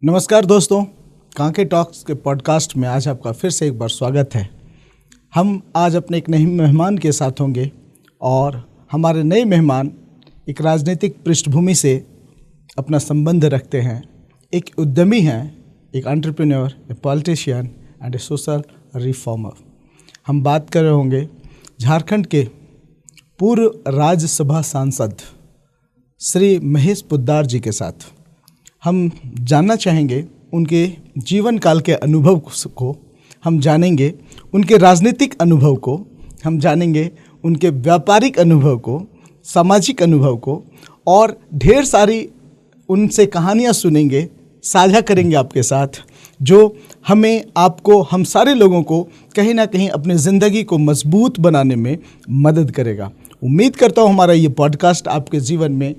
नमस्कार दोस्तों, कांके टॉक्स के पॉडकास्ट में आज आपका फिर से एक बार स्वागत है। हम आज अपने एक नए मेहमान के साथ होंगे और हमारे नए मेहमान एक राजनीतिक पृष्ठभूमि से अपना संबंध रखते हैं। एक उद्यमी हैं, एक entrepreneur, a politician and A social reformer. हम बात कर रहे होंगे झारखंड के पूर्व राज्यसभा सांसद श्री महेश पोद्दार जी के साथ। हम जानना चाहेंगे उनके जीवन काल के अनुभव को, हम जानेंगे उनके राजनीतिक अनुभव को, हम जानेंगे उनके व्यापारिक अनुभव को, सामाजिक अनुभव को, और ढेर सारी उनसे कहानियाँ सुनेंगे, साझा करेंगे आपके साथ, जो हमें, आपको, हम सारे लोगों को कहीं ना कहीं अपनी ज़िंदगी को मजबूत बनाने में मदद करेगा। उम्मीद करता हूँ हमारा ये पॉडकास्ट आपके जीवन में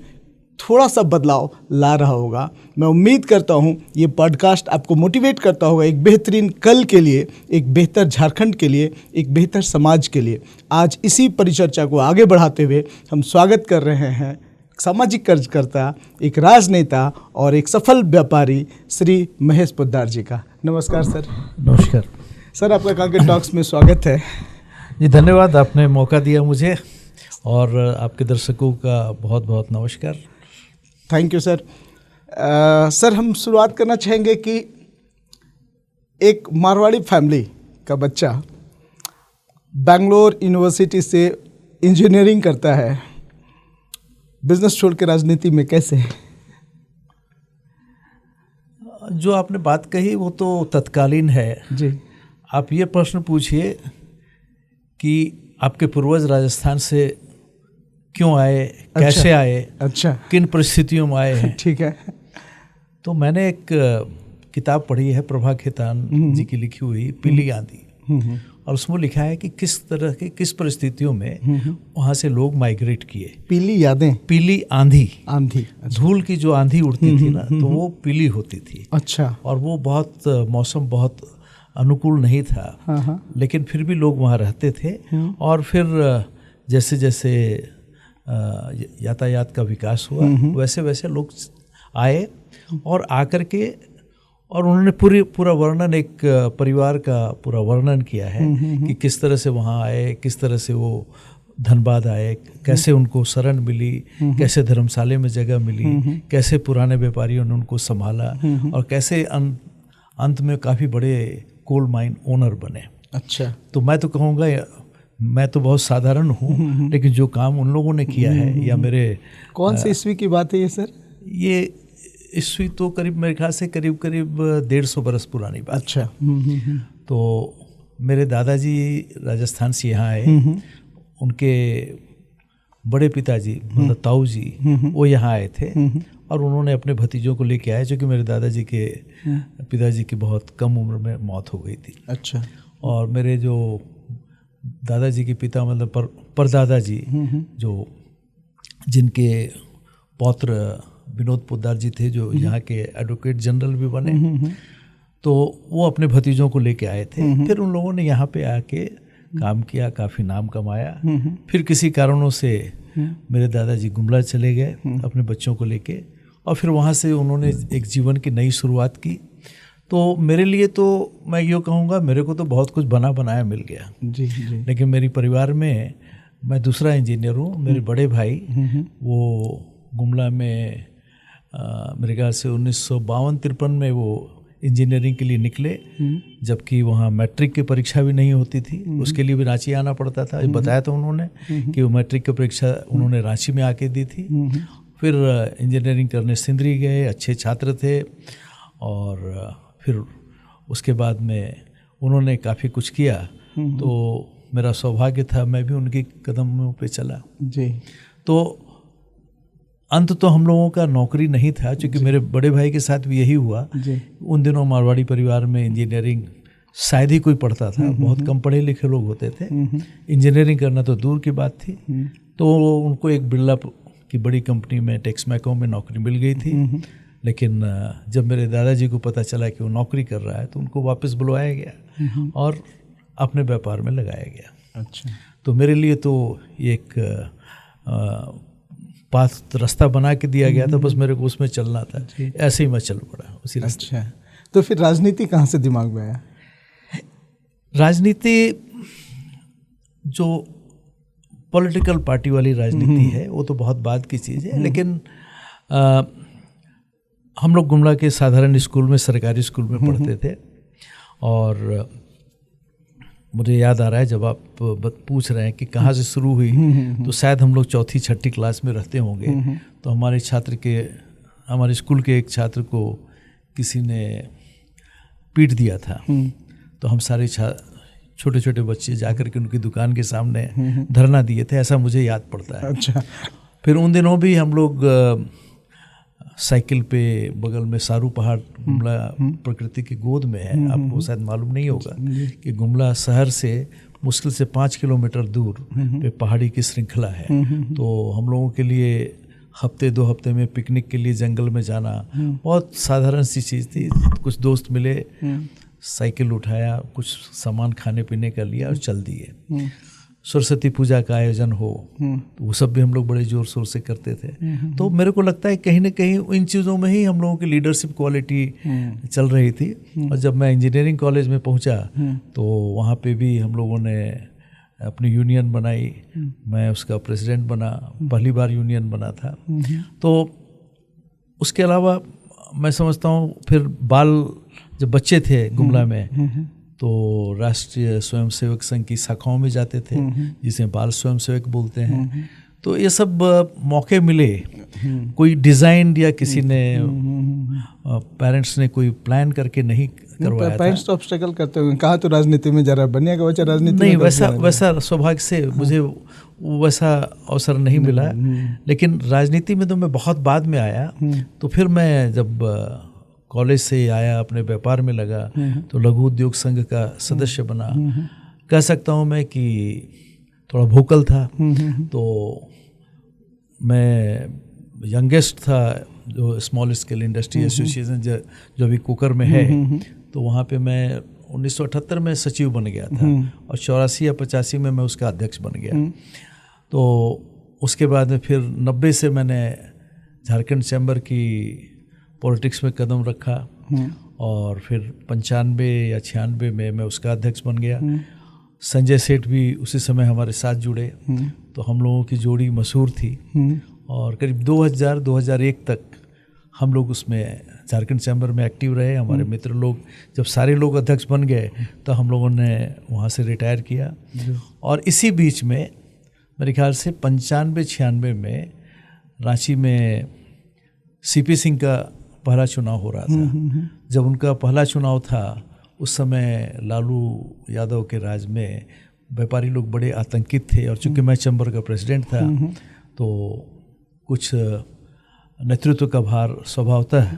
थोड़ा सा बदलाव ला रहा होगा। मैं उम्मीद करता हूँ ये पॉडकास्ट आपको मोटिवेट करता होगा एक बेहतरीन कल के लिए, एक बेहतर झारखंड के लिए, एक बेहतर समाज के लिए। आज इसी परिचर्चा को आगे बढ़ाते हुए हम स्वागत कर रहे हैं सामाजिक कार्यकर्ता, एक राजनेता और एक सफल व्यापारी श्री महेश पोद्दार जी का। नमस्कार सर। नमस्कार सर, आपका कांके टॉक्स में स्वागत है जी। धन्यवाद, आपने मौका दिया मुझे, और आपके दर्शकों का बहुत बहुत नमस्कार। Thank you sir. सर, हम शुरुआत करना चाहेंगे कि एक मारवाड़ी फैमिली का बच्चा बेंगलोर यूनिवर्सिटी से इंजीनियरिंग करता है, बिजनेस छोड़ के राजनीति में कैसे? जो आपने बात कही वो तो तत्कालीन है जी। आप ये प्रश्न पूछिए कि आपके पूर्वज राजस्थान से क्यों आए, कैसे आए, अच्छा, किन परिस्थितियों में आए हैं। ठीक है। तो मैंने एक किताब पढ़ी है प्रभा खेतान जी की लिखी हुई पीली आंधी, और उसमें लिखा है कि किस तरह के, किस परिस्थितियों में वहाँ से लोग माइग्रेट किए। पीली यादें, पीली आंधी, आंधी, धूल की जो आंधी उड़ती थी ना, तो वो पीली होती थी। अच्छा। और वो बहुत, मौसम बहुत अनुकूल नहीं था। हाँ। लेकिन फिर भी लोग वहाँ रहते थे। और फिर जैसे जैसे यातायात का विकास हुआ, वैसे वैसे लोग आए, और आकर के, और उन्होंने पूरा वर्णन, एक परिवार का पूरा वर्णन किया है कि किस तरह से वहाँ आए, किस तरह से वो धनबाद आए, कैसे उनको शरण मिली, कैसे धर्मशाले में जगह मिली, कैसे पुराने व्यापारियों ने उनको संभाला, और कैसे अंत में काफ़ी बड़े कोल माइन ओनर बने। अच्छा। तो मैं तो कहूँगा, मैं तो बहुत साधारण हूँ, लेकिन जो काम उन लोगों ने किया है, या मेरे, कौन सी ईस्वी की बात है ये सर? ये ईस्वी तो करीब, मेरे ख्याल से करीब 150 बरस पुरानी बात। अच्छा। तो मेरे दादाजी राजस्थान से यहाँ आए, उनके बड़े पिताजी मतलब ताऊ जी, वो यहाँ आए थे, और उन्होंने अपने भतीजों को लेके आए, जो कि मेरे दादाजी के पिताजी की बहुत कम उम्र में मौत हो गई थी। अच्छा। और मेरे जो दादाजी के पिता मतलब परदादा जी, जो जिनके पौत्र विनोद पोद्दार जी थे, जो यहाँ के एडवोकेट जनरल भी बने, तो वो अपने भतीजों को लेके आए थे। फिर उन लोगों ने यहाँ पे आके काम किया, काफ़ी नाम कमाया। फिर किसी कारणों से मेरे दादाजी गुमला चले गए अपने बच्चों को लेके, और फिर वहाँ से उन्होंने एक जीवन की नई शुरुआत की। तो मेरे लिए तो मैं ये कहूँगा, मेरे को तो बहुत कुछ बना बनाया मिल गया जी। लेकिन मेरी परिवार में मैं दूसरा इंजीनियर हूँ। मेरे बड़े भाई वो गुमला में मेरे ख्याल से 1952-53 में वो इंजीनियरिंग के लिए निकले, जबकि वहाँ मैट्रिक की परीक्षा भी नहीं होती थी, उसके लिए भी रांची आना पड़ता था। बताया था उन्होंने कि वो मैट्रिक की परीक्षा उन्होंने रांची में आके दी थी। फिर इंजीनियरिंग करने सिंदरी गए, अच्छे छात्र थे, और फिर उसके बाद में उन्होंने काफ़ी कुछ किया। तो मेरा सौभाग्य था, मैं भी उनकी कदमों पे चला जी। तो अंत तो हम लोगों का नौकरी नहीं था, क्योंकि मेरे बड़े भाई के साथ भी यही हुआ जी। उन दिनों मारवाड़ी परिवार में इंजीनियरिंग शायद ही कोई पढ़ता था, बहुत कम पढ़े लिखे लोग होते थे। इंजीनियरिंग करना तो दूर की बात थी। तो उनको एक बिरला की बड़ी कंपनी में, टेक्समैको में नौकरी मिल गई थी। लेकिन जब मेरे दादाजी को पता चला कि वो नौकरी कर रहा है, तो उनको वापस बुलवाया गया और अपने व्यापार में लगाया गया। अच्छा। तो मेरे लिए तो एक पाथ रास्ता बना के दिया गया था, बस मेरे को उसमें चलना था, ऐसे ही मैं चल पड़ा उसी रास्ते। अच्छा, तो फिर राजनीति कहाँ से दिमाग में आया? राजनीति जो पॉलिटिकल पार्टी वाली राजनीति है वो तो बहुत बाद की चीज़ है, लेकिन हम लोग गुमला के साधारण स्कूल में, सरकारी स्कूल में पढ़ते थे, और मुझे याद आ रहा है जब आप पूछ रहे हैं कि कहाँ से शुरू हुई, तो शायद हम लोग चौथी छठी क्लास में रहते होंगे। तो हमारे स्कूल के एक छात्र को किसी ने पीट दिया था, तो हम सारे छोटे छोटे बच्चे जाकर के उनकी दुकान के सामने धरना दिए थे, ऐसा मुझे याद पड़ता है। अच्छा। फिर उन दिनों भी हम लोग साइकिल पे, बगल में सारू पहाड़ गुमला प्रकृति की गोद में है, आपको शायद मालूम नहीं होगा कि गुमला शहर से मुश्किल से 5 किलोमीटर दूर पे पहाड़ी की श्रृंखला है। तो हम लोगों के लिए हफ्ते 2 हफ्ते में पिकनिक के लिए जंगल में जाना बहुत साधारण सी चीज़ थी। कुछ दोस्त मिले, साइकिल उठाया, कुछ सामान खाने पीने का लिया और चल दिए। सरस्वती पूजा का आयोजन हो तो वो सब भी हम लोग बड़े ज़ोर शोर से करते थे। तो मेरे को लगता है कहीं ना कहीं इन चीज़ों में ही हम लोगों की लीडरशिप क्वालिटी चल रही थी। और जब मैं इंजीनियरिंग कॉलेज में पहुंचा तो वहाँ पे भी हम लोगों ने अपनी यूनियन बनाई, मैं उसका प्रेसिडेंट बना, पहली बार यूनियन बना था। तो उसके अलावा मैं समझता हूँ फिर जब बच्चे थे गुमला में तो राष्ट्रीय स्वयंसेवक संघ की शाखाओं में जाते थे, जिसे बाल स्वयंसेवक बोलते हैं। तो ये सब मौके मिले, कोई डिज़ाइन या किसी ने पेरेंट्स ने कोई प्लान करके नहीं करवाया था। पेरेंट्स तो ऑब्स्टेकल करते हुए कहा तो राजनीति में जरा बनिया का बच्चा राजनीति नहीं, वैसा सौभाग्य से मुझे वैसा अवसर नहीं मिला। लेकिन राजनीति में तो मैं बहुत बाद में आया। तो फिर मैं जब कॉलेज से आया, अपने व्यापार में लगा, तो लघु उद्योग संघ का सदस्य बना। कह सकता हूँ मैं कि थोड़ा भोकल था। तो मैं यंगेस्ट था जो स्मॉल स्केल इंडस्ट्री एसोसिएशन जो अभी कुकर में है। तो वहाँ पे मैं 1978 में सचिव बन गया था और 84 या 85 में मैं उसका अध्यक्ष बन गया। तो उसके बाद में फिर 90 से मैंने झारखंड चैम्बर की पॉलिटिक्स में कदम रखा और फिर 95 या 96 में मैं उसका अध्यक्ष बन गया। संजय सेठ भी उसी समय हमारे साथ जुड़े। तो हम लोगों की जोड़ी मशहूर थी और करीब 2000-2001 तक हम लोग उसमें झारखंड चैम्बर में एक्टिव रहे। हमारे मित्र लोग जब सारे लोग अध्यक्ष बन गए तो हम लोगों ने वहाँ से रिटायर किया। और इसी बीच में मेरे ख्याल से 95-96 में रांची में सीपी सिंह का पहला चुनाव हो रहा था। जब उनका पहला चुनाव था उस समय लालू यादव के राज में व्यापारी लोग बड़े आतंकित थे। और चूंकि मैं चैम्बर का प्रेसिडेंट था तो कुछ नेतृत्व का भार स्वभावतः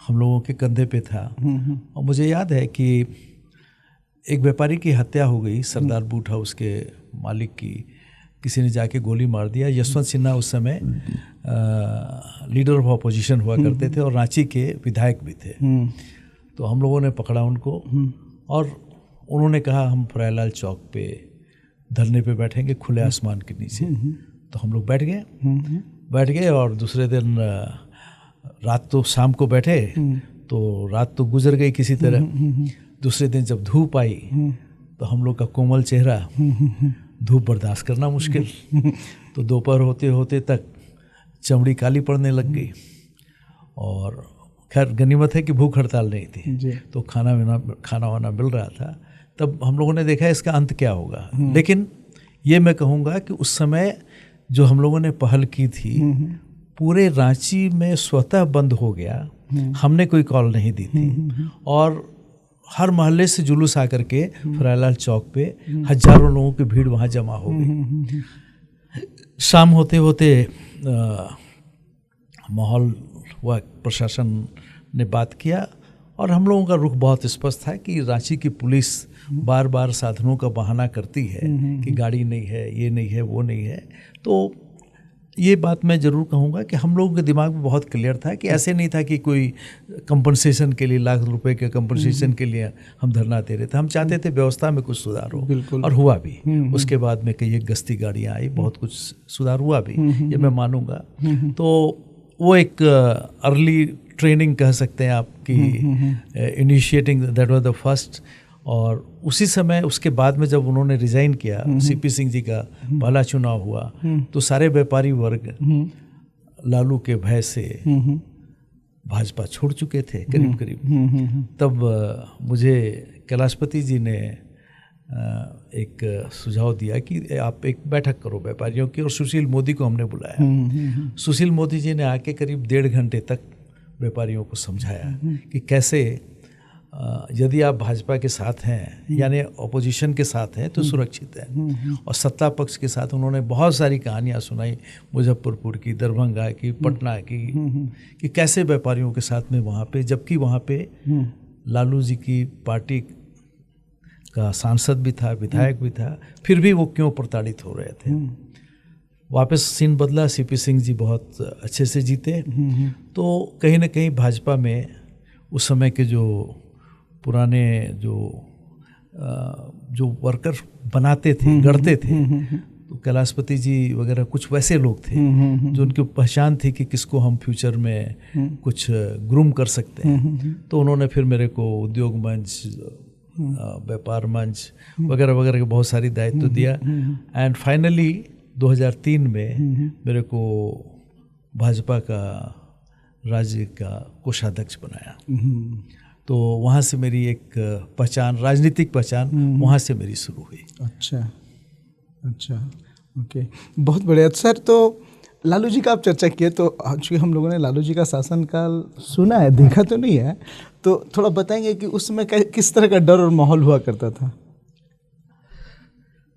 हम लोगों के कंधे पे था। और मुझे याद है कि एक व्यापारी की हत्या हो गई, सरदार बूट हाउस के मालिक की, किसी ने जाके गोली मार दिया। यशवंत सिन्हा उस समय लीडर ऑफ अपोजिशन हुआ करते थे और रांची के विधायक भी थे। तो हम लोगों ने पकड़ा उनको और उन्होंने कहा हम फ्रायलाल चौक पे धरने पे बैठेंगे खुले आसमान के नीचे। तो हम लोग बैठ गए और दूसरे दिन रात तो शाम को बैठे तो रात तो गुजर गई किसी तरह। दूसरे दिन जब धूप आई तो हम लोग का कोमल चेहरा, धूप बर्दाश्त करना मुश्किल, तो दोपहर होते होते तक चमड़ी काली पड़ने लग गई। और खैर गनीमत है कि भूख हड़ताल नहीं थी, तो खाना वाना मिल रहा था। तब हम लोगों ने देखा इसका अंत क्या होगा। लेकिन ये मैं कहूँगा कि उस समय जो हम लोगों ने पहल की थी पूरे रांची में स्वतः बंद हो गया। हमने कोई कॉल नहीं दी थी और हर मोहल्ले से जुलूस आकर के फ्रायलाल चौक पे हजारों लोगों की भीड़ वहाँ जमा हो गई। शाम होते होते माहौल हुआ, प्रशासन ने बात किया और हम लोगों का रुख बहुत स्पष्ट था कि रांची की पुलिस बार बार साधनों का बहाना करती है कि गाड़ी नहीं है, ये नहीं है, वो नहीं है। तो ये बात मैं ज़रूर कहूँगा कि हम लोगों के दिमाग में बहुत क्लियर था कि ऐसे नहीं था कि कोई कंपनसेशन के लिए लाख रुपए के कंपनसेशन के लिए हम धरना दे रहे थे। हम चाहते थे व्यवस्था में कुछ सुधार हो, बिल्कुल। और हुआ भी। उसके बाद में कई एक गश्ती गाड़ियाँ आई, बहुत कुछ सुधार हुआ भी, ये मैं मानूंगा। तो वो एक अर्ली ट्रेनिंग कह सकते हैं आपकी, initiating, that was the first. और उसी समय उसके बाद में जब उन्होंने रिजाइन किया, सीपी सिंह जी का पहला चुनाव हुआ, तो सारे व्यापारी वर्ग लालू के भय से भाजपा छोड़ चुके थे करीब करीब। तब मुझे कैलाशपति जी ने एक सुझाव दिया कि आप एक बैठक करो व्यापारियों की, और सुशील मोदी को हमने बुलाया। सुशील मोदी जी ने आके करीब 1.5 घंटे तक व्यापारियों को समझाया कि कैसे यदि आप भाजपा के साथ हैं, यानी ऑपोजिशन के साथ हैं, तो सुरक्षित है। और सत्ता पक्ष के साथ उन्होंने बहुत सारी कहानियाँ सुनाई, मुजफ्फरपुर की, दरभंगा की, पटना की, कि कैसे व्यापारियों के साथ में वहाँ पे, जबकि वहाँ पे लालू जी की पार्टी का सांसद भी था, विधायक भी था, फिर भी वो क्यों प्रताड़ित हो रहे थे। वापस सीन बदला, सीपी सिंह जी बहुत अच्छे से जीते। तो कहीं ना कहीं भाजपा में उस समय के जो पुराने जो वर्कर बनाते थे, गढ़ते थे, तो कैलाशपति जी वगैरह कुछ वैसे लोग थे जो उनकी पहचान थी कि किसको हम फ्यूचर में कुछ ग्रूम कर सकते हैं। तो उन्होंने फिर मेरे को उद्योग मंच, व्यापार मंच वगैरह वगैरह के बहुत सारी दायित्व दिया। एंड फाइनली 2003 में मेरे को भाजपा का राज्य का कोषाध्यक्ष बनाया। तो वहाँ से मेरी एक पहचान, राजनीतिक पहचान वहाँ से मेरी शुरू हुई। अच्छा, ओके, बहुत बढ़िया सर। तो लालू जी का आप चर्चा किए, तो चूँकि हम लोगों ने लालू जी का शासनकाल सुना है, देखा तो नहीं है, तो थोड़ा बताएंगे कि उसमें किस तरह का डर और माहौल हुआ करता था?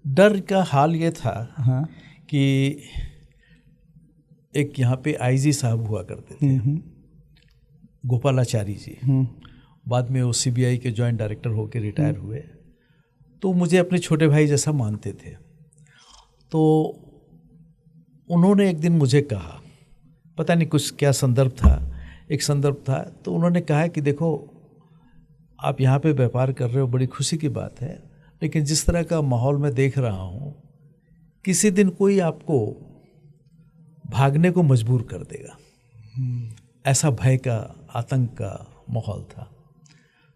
डर का हाल ये था कि एक यहाँ पे आईजी साहब हुआ करते थे, गोपालाचारी जी। बाद में वो सीबीआई के जॉइंट डायरेक्टर होकर रिटायर हुए। तो मुझे अपने छोटे भाई जैसा मानते थे। तो उन्होंने एक दिन मुझे कहा, पता नहीं कुछ क्या संदर्भ था, एक संदर्भ था, तो उन्होंने कहा कि देखो आप यहाँ पे व्यापार कर रहे हो, बड़ी खुशी की बात है, लेकिन जिस तरह का माहौल मैं देख रहा हूँ, किसी दिन कोई आपको भागने को मजबूर कर देगा। ऐसा भय का, आतंक का माहौल था।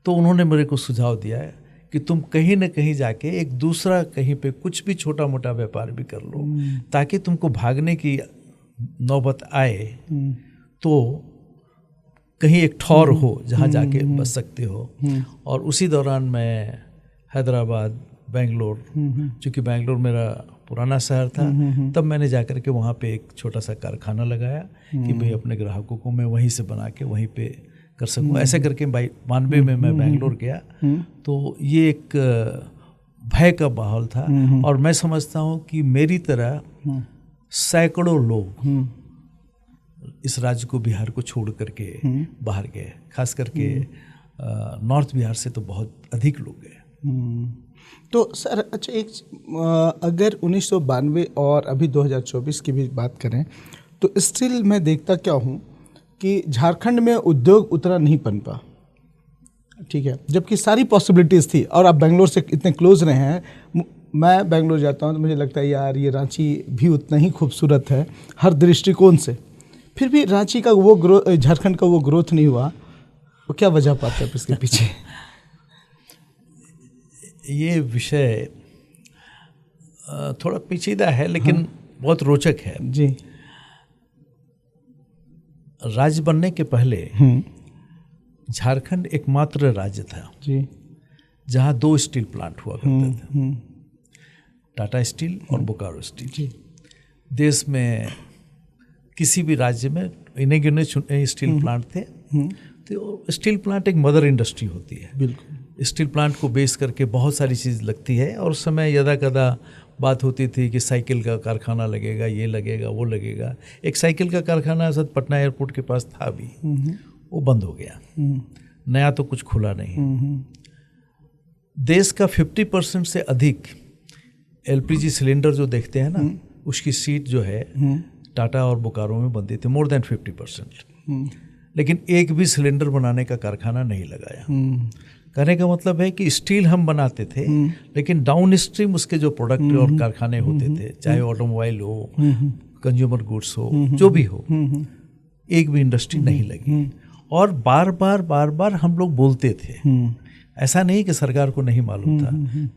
तो उन्होंने मेरे को सुझाव दिया है कि तुम कहीं न कहीं जाके एक दूसरा कहीं पे कुछ भी छोटा मोटा व्यापार भी कर लो, ताकि तुमको भागने की नौबत आए तो कहीं एक ठौर हो जहाँ जाके बच सकते हो। और उसी दौरान मैं हैदराबाद, बेंगलोर, चूँकि बेंगलोर मेरा पुराना शहर था, तब मैंने जाकर के वहाँ पे एक छोटा सा कारखाना लगाया कि भाई अपने ग्राहकों को मैं वहीं से बना के वहीं पे कर सकूँ। ऐसे करके 92 में मैं बेंगलोर गया। तो ये एक भय का माहौल था। और मैं समझता हूँ कि मेरी तरह सैकड़ों लोग इस राज्य को, बिहार को छोड़ करके बाहर गए, खास करके नॉर्थ बिहार से तो बहुत अधिक लोग गए। तो सर अच्छा, एक अगर 1992 और अभी 2024 की भी बात करें, तो स्टिल मैं देखता क्या हूँ कि झारखंड में उद्योग उतना नहीं पनपा, ठीक है, जबकि सारी पॉसिबिलिटीज़ थी। और आप बेंगलोर से इतने क्लोज रहे हैं, मैं बेंगलोर जाता हूँ तो मुझे लगता है यार ये रांची भी उतना ही खूबसूरत है हर दृष्टिकोण से, फिर भी रांची का वो ग्रोथ, झारखंड का वो ग्रोथ नहीं हुआ। वो क्या वजह पाते हैं इसके पीछे? ये विषय थोड़ा पेचीदा है, लेकिन बहुत रोचक है जी। राज्य बनने के पहले झारखंड एकमात्र राज्य था जी जहाँ 2 स्टील प्लांट हुआ करते थे, टाटा स्टील और बोकारो स्टील जी। देश में किसी भी राज्य में इन्हें स्टील प्लांट थे। तो स्टील प्लांट एक मदर इंडस्ट्री होती है। बिल्कुल। स्टील प्लांट को बेस करके बहुत सारी चीज़ लगती है। और उस समय यदा कदा बात होती थी कि साइकिल का कारखाना लगेगा, ये लगेगा, वो लगेगा। एक साइकिल का कारखाना सद पटना एयरपोर्ट के पास था भी, वो बंद हो गया। नया तो कुछ खुला नहीं। देश का 50% से अधिक LPG सिलेंडर जो देखते हैं ना, उसकी सीट जो है टाटा और बोकारो में बनती थी, मोर देन 50%। लेकिन एक भी सिलेंडर बनाने का कारखाना नहीं लगाया। कहने का मतलब है कि स्टील हम बनाते थे, लेकिन डाउन स्ट्रीम उसके जो प्रोडक्ट और कारखाने होते थे, चाहे ऑटोमोबाइल हो, कंज्यूमर गुड्स हो, जो भी हो, एक भी इंडस्ट्री नहीं लगी। और बार बार हम लोग बोलते थे, ऐसा नहीं कि सरकार को नहीं मालूम था,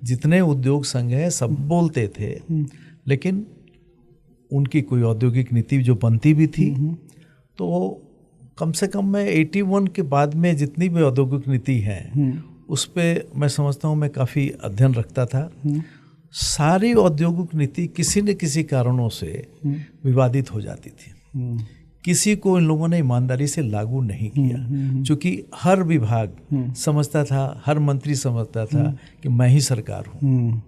जितने उद्योग संघ है सब बोलते थे, लेकिन उनकी कोई औद्योगिक नीति जो बनती भी थी तो कम से कम मैं 81 के बाद में जितनी भी औद्योगिक नीति है उस पर मैं समझता हूँ मैं काफ़ी अध्ययन रखता था। सारी औद्योगिक नीति किसी न किसी कारणों से विवादित हो जाती थी। किसी को इन लोगों ने ईमानदारी से लागू नहीं किया, क्योंकि हर विभाग समझता था, हर मंत्री समझता था कि मैं ही सरकार हूँ।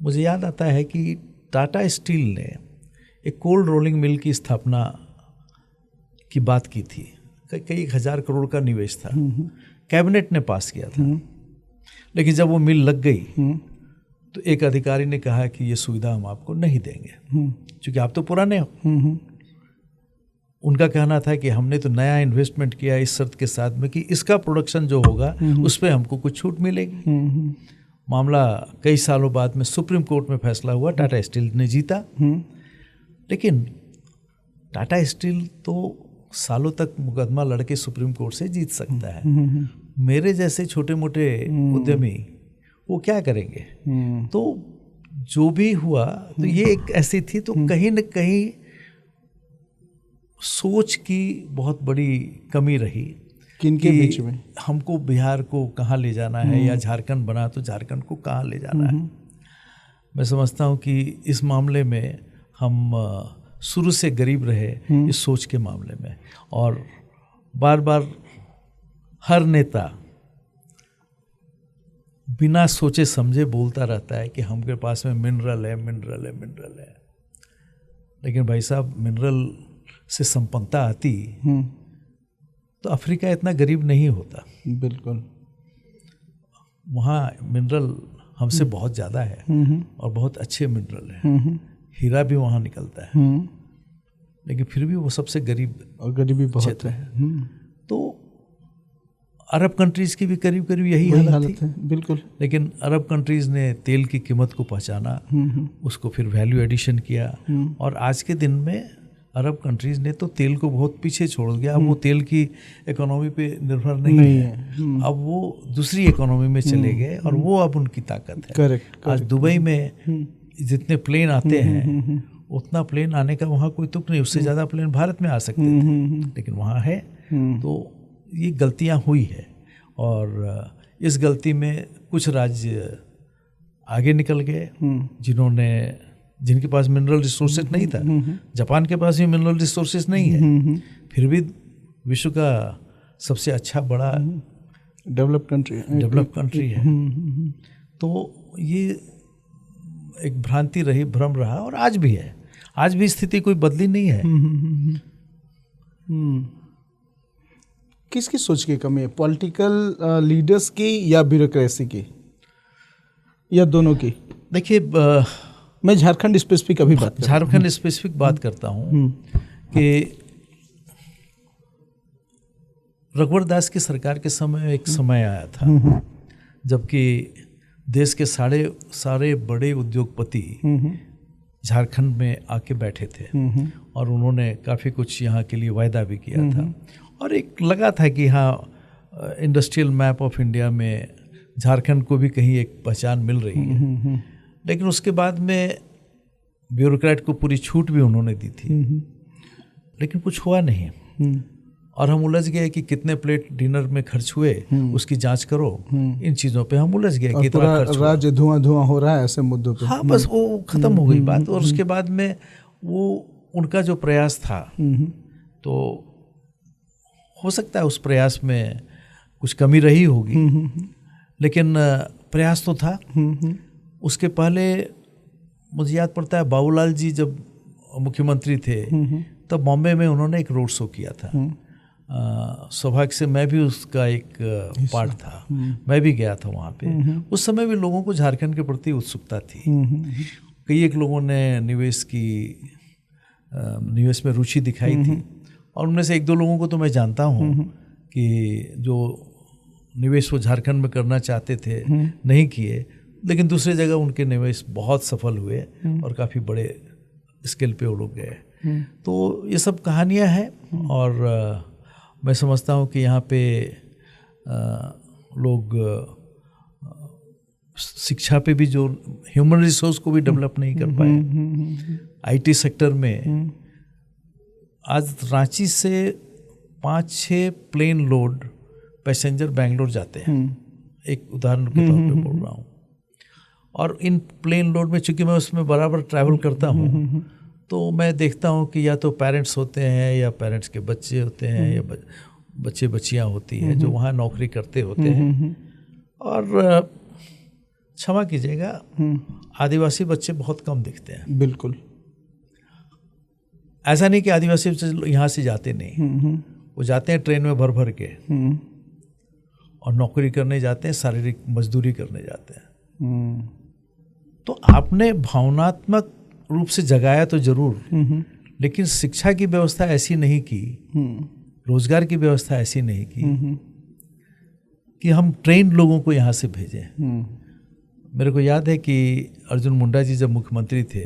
मुझे याद आता है कि टाटा स्टील ने एक कोल्ड रोलिंग मिल की स्थापना की बात की थी, कई 1000 करोड़ का निवेश था, कैबिनेट ने पास किया था। लेकिन जब वो मिल लग गई तो एक अधिकारी ने कहा कि ये सुविधा हम आपको नहीं देंगे, क्योंकि आप तो पुराने हो। उनका कहना था कि हमने तो नया इन्वेस्टमेंट किया इस शर्त के साथ में कि इसका प्रोडक्शन जो होगा उस पर हमको कुछ छूट मिलेगी। मामला कई सालों बाद में सुप्रीम कोर्ट में फैसला हुआ, टाटा स्टील ने जीता। लेकिन टाटा स्टील तो सालों तक मुकदमा लड़के सुप्रीम कोर्ट से जीत सकता है। मेरे जैसे छोटे मोटे उद्यमी वो क्या करेंगे? तो जो भी हुआ तो ये एक ऐसी थी, तो कहीं न कहीं सोच की बहुत बड़ी कमी रही किनके बीच में, हमको बिहार को कहाँ ले जाना है या झारखंड बना तो झारखंड को कहाँ ले जाना है। मैं समझता हूँ कि इस मामले में हम शुरू से गरीब रहे इस सोच के मामले में, और बार बार हर नेता बिना सोचे समझे बोलता रहता है कि हमके पास में मिनरल है। लेकिन भाई साहब, मिनरल से संपन्नता आती तो अफ्रीका इतना गरीब नहीं होता। बिल्कुल, वहाँ मिनरल हमसे बहुत ज़्यादा है और बहुत अच्छे मिनरल है। हीरा भी वहाँ निकलता है, लेकिन फिर भी वो सबसे गरीब और गरीबी बहुत है। तो अरब कंट्रीज की भी करीब करीब यही हालत है। बिल्कुल। लेकिन अरब कंट्रीज ने तेल की कीमत को पहचाना, उसको फिर वैल्यू एडिशन किया, और आज के दिन में अरब कंट्रीज ने तो तेल को बहुत पीछे छोड़ दिया। अब वो तेल की इकोनॉमी पे निर्भर नहीं है। अब वो दूसरी इकोनॉमी में चले गए और वो अब उनकी ताकत है। करेक्ट। आज दुबई में जितने प्लेन आते हैं उतना प्लेन आने का वहाँ कोई तुक नहीं, उससे ज़्यादा प्लेन भारत में आ सकते थे, लेकिन वहाँ है। तो ये गलतियाँ हुई है, और इस गलती में कुछ राज्य आगे निकल गए जिनके पास मिनरल रिसोर्सेज नहीं था। जापान के पास भी मिनरल रिसोर्सेज नहीं है, फिर भी विश्व का सबसे अच्छा बड़ा डेवलप कंट्री है। तो ये एक भ्रांति रही, भ्रम रहा, और आज भी है। आज भी स्थिति कोई बदली नहीं है। किसकी सोच की कमी है? पॉलिटिकल लीडर्स की या ब्यूरोक्रेसी की, या दोनों की? देखिए, मैं झारखंड स्पेसिफिक बात करता हूँ कि रघुवर दास की सरकार के समय एक समय आया था जबकि देश के सारे बड़े उद्योगपति झारखंड में आके बैठे थे, और उन्होंने काफ़ी कुछ यहाँ के लिए वायदा भी किया था, और एक लगा था कि हाँ, इंडस्ट्रियल मैप ऑफ इंडिया में झारखंड को भी कहीं एक पहचान मिल रही है। लेकिन उसके बाद में ब्यूरोक्रेट को पूरी छूट भी उन्होंने दी थी, लेकिन कुछ हुआ नहीं, और हम उलझ गए कि कितने प्लेट डिनर में खर्च हुए उसकी जांच करो। इन चीज़ों पे हम उलझ गए कि इतना खर्च राज्य धुआं हो रहा है ऐसे मुद्दों पे। हाँ, बस वो खत्म हो गई बात। और उसके बाद में वो उनका जो प्रयास था, तो हो सकता है उस प्रयास में कुछ कमी रही होगी, लेकिन प्रयास तो था। उसके पहले मुझे याद पड़ता है बाबूलाल जी जब मुख्यमंत्री थे तब बॉम्बे में उन्होंने एक रोड शो किया था। सौभाग्य से मैं भी उसका एक पार्ट था, मैं भी गया था वहाँ पे। उस समय भी लोगों को झारखंड के प्रति उत्सुकता थी। कई एक लोगों ने निवेश की निवेश में रुचि दिखाई थी, और उनमें से 1-2 लोगों को तो मैं जानता हूँ कि जो निवेश वो झारखंड में करना चाहते थे नहीं किए, लेकिन दूसरे जगह उनके निवेश बहुत सफल हुए और काफ़ी बड़े स्केल पे वो लोग गए। तो ये सब कहानियाँ हैं, और मैं समझता हूँ कि यहाँ पे लोग शिक्षा पे भी जो ह्यूमन रिसोर्स को भी डेवलप नहीं कर पाए। आईटी सेक्टर में आज रांची से 5-6 प्लेन लोड पैसेंजर बेंगलोर जाते हैं, एक उदाहरण के तौर पे बोल रहा हूँ। और इन प्लेन लोड में चूंकि मैं उसमें बराबर ट्रैवल करता हूँ, तो मैं देखता हूँ कि या तो पेरेंट्स होते हैं या पेरेंट्स के बच्चे होते हैं या बच्चे बच्चियाँ होती हैं जो वहाँ नौकरी करते होते हैं। और क्षमा कीजिएगा, आदिवासी बच्चे बहुत कम दिखते हैं। बिल्कुल, ऐसा नहीं कि आदिवासी बच्चे यहाँ से जाते नहीं, वो जाते हैं ट्रेन में भर भर के, और नौकरी करने जाते हैं, शारीरिक मजदूरी करने जाते हैं। तो आपने भावनात्मक रूप से जगाया तो जरूर, लेकिन शिक्षा की व्यवस्था ऐसी नहीं की, रोजगार की व्यवस्था ऐसी नहीं की कि हम ट्रेन लोगों को यहाँ से भेजें। मेरे को याद है कि अर्जुन मुंडा जी जब मुख्यमंत्री थे,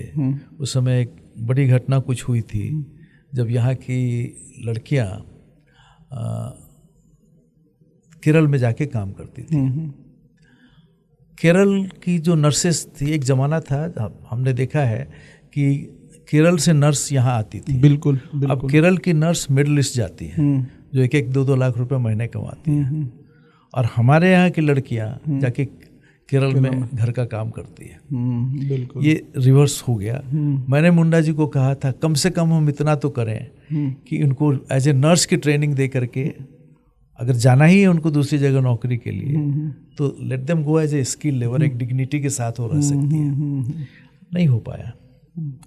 उस समय एक बड़ी घटना कुछ हुई थी, जब यहाँ की लड़कियाँ केरल में जाके काम करती थी। केरल की जो नर्सेस थी, एक ज़माना था हमने देखा है कि केरल से नर्स यहाँ आती थी। बिल्कुल, बिल्कुल। अब केरल की नर्स मिडिल ईस्ट जाती है, जो 1-2 लाख रुपए महीने कमाती है, और हमारे यहाँ की लड़कियाँ जाके केरल में घर का काम करती है। बिल्कुल, ये रिवर्स हो गया। मैंने मुंडा जी को कहा था कम से कम हम इतना तो करें कि उनको एज ए नर्स की ट्रेनिंग दे करके, अगर जाना ही है उनको दूसरी जगह नौकरी के लिए, तो let them go as a skill labour, एक डिग्निटी के साथ वो रह सकती है। नहीं हो पाया।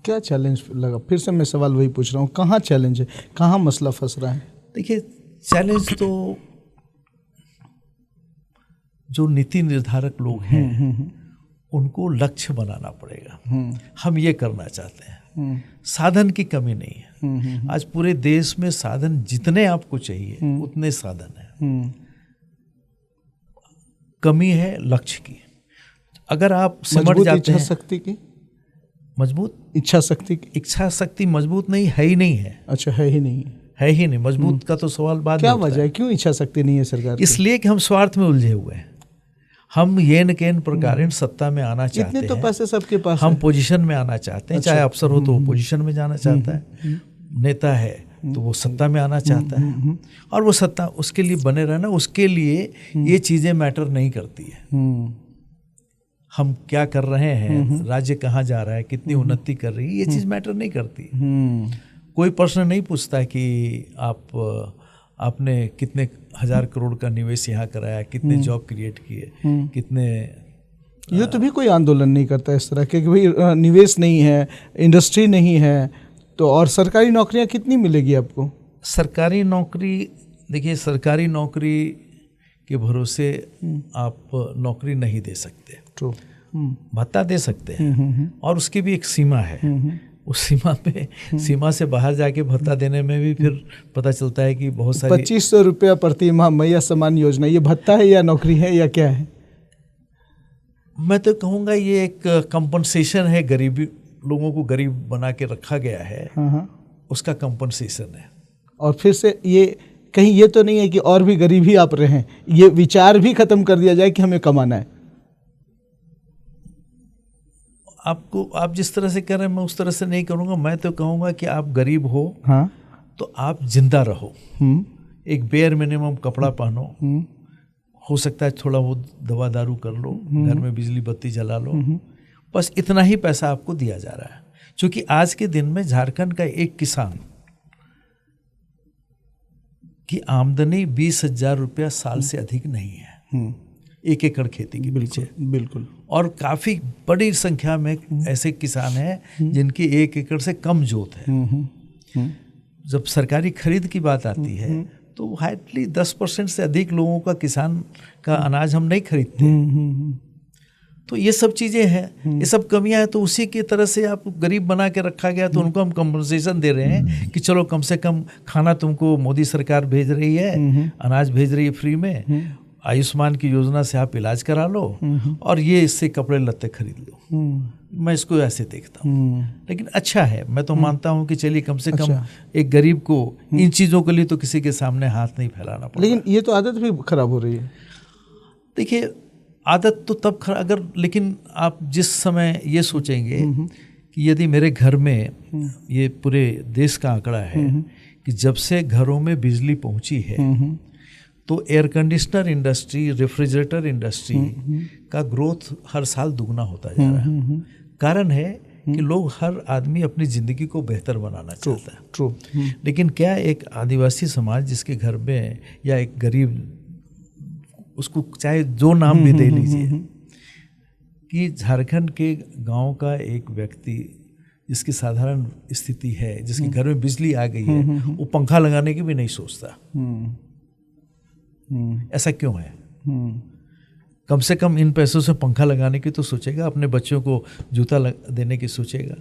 क्या चैलेंज लगा? फिर से मैं सवाल वही पूछ रहा हूँ, कहाँ चैलेंज है, कहाँ मसला फंस रहा है? देखिए, चैलेंज तो जो नीति निर्धारक लोग हैं उनको लक्ष्य बनाना पड़ेगा। हम ये करना चाहते हैं, साधन की कमी नहीं है। आज पूरे देश में साधन जितने आपको चाहिए उतने साधन हैं, कमी है लक्ष्य की। अगर आप सिमट जाते इच्छा हैं, शक्ति की, मजबूत इच्छा शक्ति की, इच्छा शक्ति मजबूत नहीं है ही नहीं है। अच्छा, है ही नहीं, है ही नहीं। मजबूत का तो सवाल बाद क्या में वजह है, क्यों इच्छा शक्ति नहीं है सरकार की? इसलिए कि हम स्वार्थ में उलझे हुए हैं। हम येन केन प्रकार सत्ता में आना चाहते हैं। इतने तो पैसे सबके पास हम है। पोजीशन में आना चाहते हैं। चाहे अफसर हो तो वो पोजीशन में जाना चाहता है, नेता है तो वो सत्ता में आना चाहता है, और वो सत्ता उसके लिए बने रहना, उसके लिए ये चीज़ें मैटर नहीं करती है। हम क्या कर रहे हैं, राज्य कहाँ जा रहा है, कितनी उन्नति कर रही है, ये चीज़ मैटर नहीं करती। कोई प्रश्न नहीं पूछता कि आपने कितने 1000 करोड़ का निवेश यहाँ कराया, कितने जॉब क्रिएट किए, कितने। ये तो भी कोई आंदोलन नहीं करता इस तरह के कि भाई निवेश नहीं है, इंडस्ट्री नहीं है, तो और सरकारी नौकरियाँ कितनी मिलेगी आपको? सरकारी नौकरी, देखिए, सरकारी नौकरी के भरोसे आप नौकरी नहीं दे सकते। ट्रू। भत्ता दे सकते हैं, और उसकी भी एक सीमा है। उस सीमा से बाहर जाके भत्ता देने में भी फिर पता चलता है कि बहुत सारी 2500 रुपया प्रति माह मैया समान योजना, ये भत्ता है या नौकरी है या क्या है? मैं तो कहूँगा ये एक कंपनसेशन है, गरीबी लोगों को गरीब बना के रखा गया है। उसका कंपनसेशन है। और फिर से ये कहीं ये तो नहीं है कि और भी गरीब ही आप रहें, ये विचार भी खत्म कर दिया जाए कि हमें कमाना है? आप जिस तरह से कर रहे हैं मैं उस तरह से नहीं करूँगा। मैं तो कहूँगा कि आप गरीब हो तो आप जिंदा रहो, एक बेयर मिनिमम कपड़ा पहनो, हो सकता है थोड़ा बहुत दवा दारू कर लो, घर में बिजली बत्ती जला लो, बस इतना ही पैसा आपको दिया जा रहा है। क्योंकि आज के दिन में झारखंड का एक किसान की आमदनी 20,000 रुपया साल से अधिक नहीं है, 1 एकड़ खेती के पीछे। बिल्कुल। और काफ़ी बड़ी संख्या में ऐसे किसान हैं जिनकी 1 एकड़ से कम जोत है। जब सरकारी खरीद की बात आती है तो हार्डली 10% से अधिक लोगों का, किसान का अनाज हम नहीं खरीदते। तो ये सब चीज़ें हैं, ये सब कमियां हैं। तो उसी की तरह से आप गरीब बना के रखा गया, तो उनको हम कंपनसेशन दे रहे हैं कि चलो कम से कम खाना तुमको मोदी सरकार भेज रही है, अनाज भेज रही है फ्री में, आयुष्मान की योजना से आप इलाज करा लो और ये इससे कपड़े लत्ते खरीद लो। मैं इसको ऐसे देखता हूँ, लेकिन अच्छा है। मैं तो मानता हूँ कि चलिए कम से कम एक गरीब को इन चीज़ों के लिए तो किसी के सामने हाथ नहीं फैलाना पड़ता। लेकिन ये तो आदत भी खराब हो रही है। देखिए आदत तो तब अगर, लेकिन आप जिस समय ये सोचेंगे कि यदि मेरे घर में, ये पूरे देश का आंकड़ा है कि जब से घरों में बिजली पहुंची है तो air conditioner industry, refrigerator industry का ग्रोथ हर साल दुगना होता जा रहा है। कारण है कि लोग, हर आदमी अपनी ज़िंदगी को बेहतर बनाना चाहता है। ट्रू। लेकिन क्या एक आदिवासी समाज जिसके घर में, या एक गरीब, उसको चाहे जो नाम भी दे लीजिए, कि झारखंड के गांव का एक व्यक्ति जिसकी साधारण स्थिति है, जिसके घर में बिजली आ गई है, वो पंखा लगाने की भी नहीं सोचता। ऐसा क्यों है? कम से कम इन पैसों से पंखा लगाने की तो सोचेगा, अपने बच्चों को जूता देने की सोचेगा।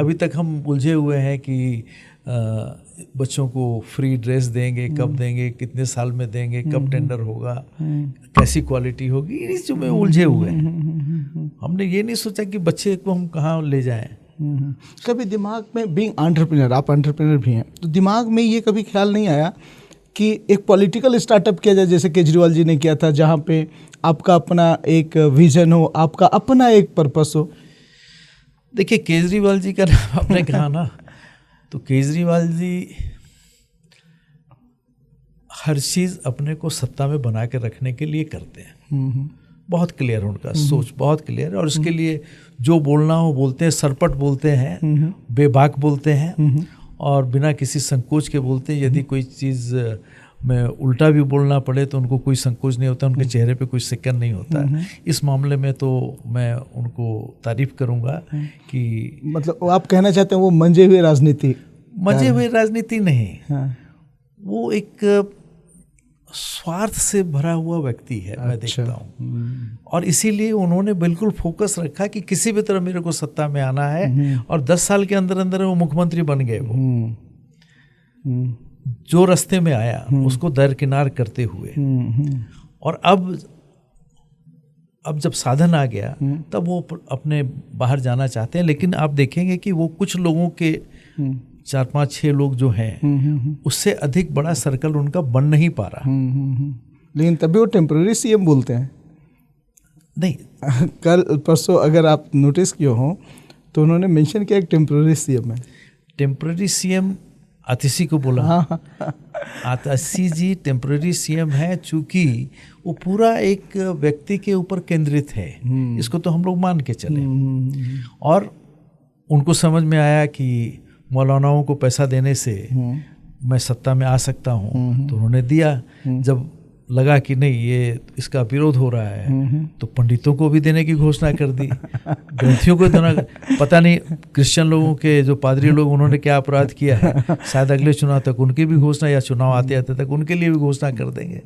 अभी तक हम उलझे हुए हैं कि बच्चों को फ्री ड्रेस देंगे, कब देंगे, कितने साल में देंगे, कब टेंडर होगा, कैसी क्वालिटी होगी, इस जो में उलझे हुए हैं। हमने ये नहीं सोचा कि बच्चे को हम कहाँ ले जाएं। कभी दिमाग में, बीइंग एंटरप्रेन्योर, आप एंटरप्रेन्योर भी हैं, तो दिमाग में ये कभी ख्याल नहीं आया कि एक पॉलिटिकल स्टार्टअप किया जाए, जैसे केजरीवाल जी ने किया था, जहाँ पे आपका अपना एक विजन हो, आपका अपना एक पर्पस हो? देखिए केजरीवाल जी का नाम आपने कहा ना, तो केजरीवाल जी हर चीज़ अपने को सत्ता में बना के रखने के लिए करते हैं। बहुत क्लियर है उनका सोच, बहुत क्लियर है, और उसके लिए जो बोलना हो बोलते हैं, सरपट बोलते हैं, बेबाक बोलते हैं, और बिना किसी संकोच के बोलते हैं। यदि कोई चीज़ में उल्टा भी बोलना पड़े तो उनको कोई संकोच नहीं होता, उनके चेहरे पे कोई सिकन नहीं होता। इस मामले में तो मैं उनको तारीफ करूंगा कि, मतलब आप कहना चाहते हैं वो मंजे हुए राजनीति नहीं, वो एक स्वार्थ से भरा हुआ व्यक्ति है। मैं देखता हूँ, और इसीलिए उन्होंने बिल्कुल फोकस रखा कि किसी भी तरह मेरे को सत्ता में आना है, और 10 साल के अंदर अंदर वो मुख्यमंत्री बन गए। वो जो रास्ते में आया उसको दरकिनार करते हुए, और अब जब साधन आ गया तब वो अपने बाहर जाना चाहते हैं। लेकिन आप देखेंगे कि वो कुछ लोगों के 4-5-6 लोग जो हैं, उससे अधिक बड़ा सर्कल उनका बन नहीं पा रहा। लेकिन तभी वो टेम्पररी सीएम बोलते हैं। नहीं, कल परसों अगर आप नोटिस किए हो तो उन्होंने मेंशन किया एक टेम्पररी सीएम है। टेम्पररी सीएम आतिशी को बोला। आतिशी जी टेम्पररी सीएम है, चूंकि वो पूरा एक व्यक्ति के ऊपर केंद्रित है। इसको तो हम लोग मान के चले। और उनको समझ में आया कि मौलानाओं को पैसा देने से मैं सत्ता में आ सकता हूँ, तो उन्होंने दिया। जब लगा कि नहीं ये इसका विरोध हो रहा है, तो पंडितों को भी देने की घोषणा कर दी, ग्रंथियों को देना। पता नहीं क्रिश्चियन लोगों के जो पादरी लोग, उन्होंने क्या अपराध किया है, शायद अगले चुनाव तक उनकी भी घोषणा, या चुनाव आते आते तक उनके लिए भी घोषणा कर देंगे।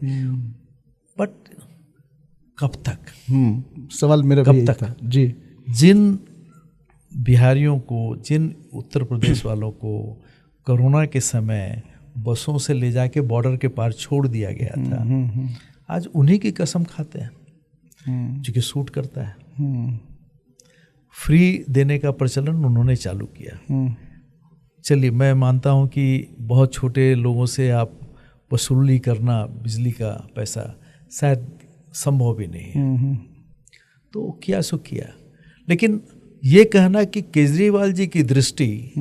बट कब तक? सवाल मेरा कब तक था जी। जिन बिहारियों को, जिन उत्तर प्रदेश वालों को कोरोना के समय बसों से ले जाके बॉर्डर के पार छोड़ दिया गया था, आज उन्हीं की कसम खाते हैं, क्योंकि सूट करता है। फ्री देने का प्रचलन उन्होंने चालू किया। चलिए मैं मानता हूं कि बहुत छोटे लोगों से आप वसूली करना बिजली का पैसा शायद संभव भी नहीं है, तो किया सो किया। लेकिन ये कहना कि केजरीवाल जी की दृष्टि,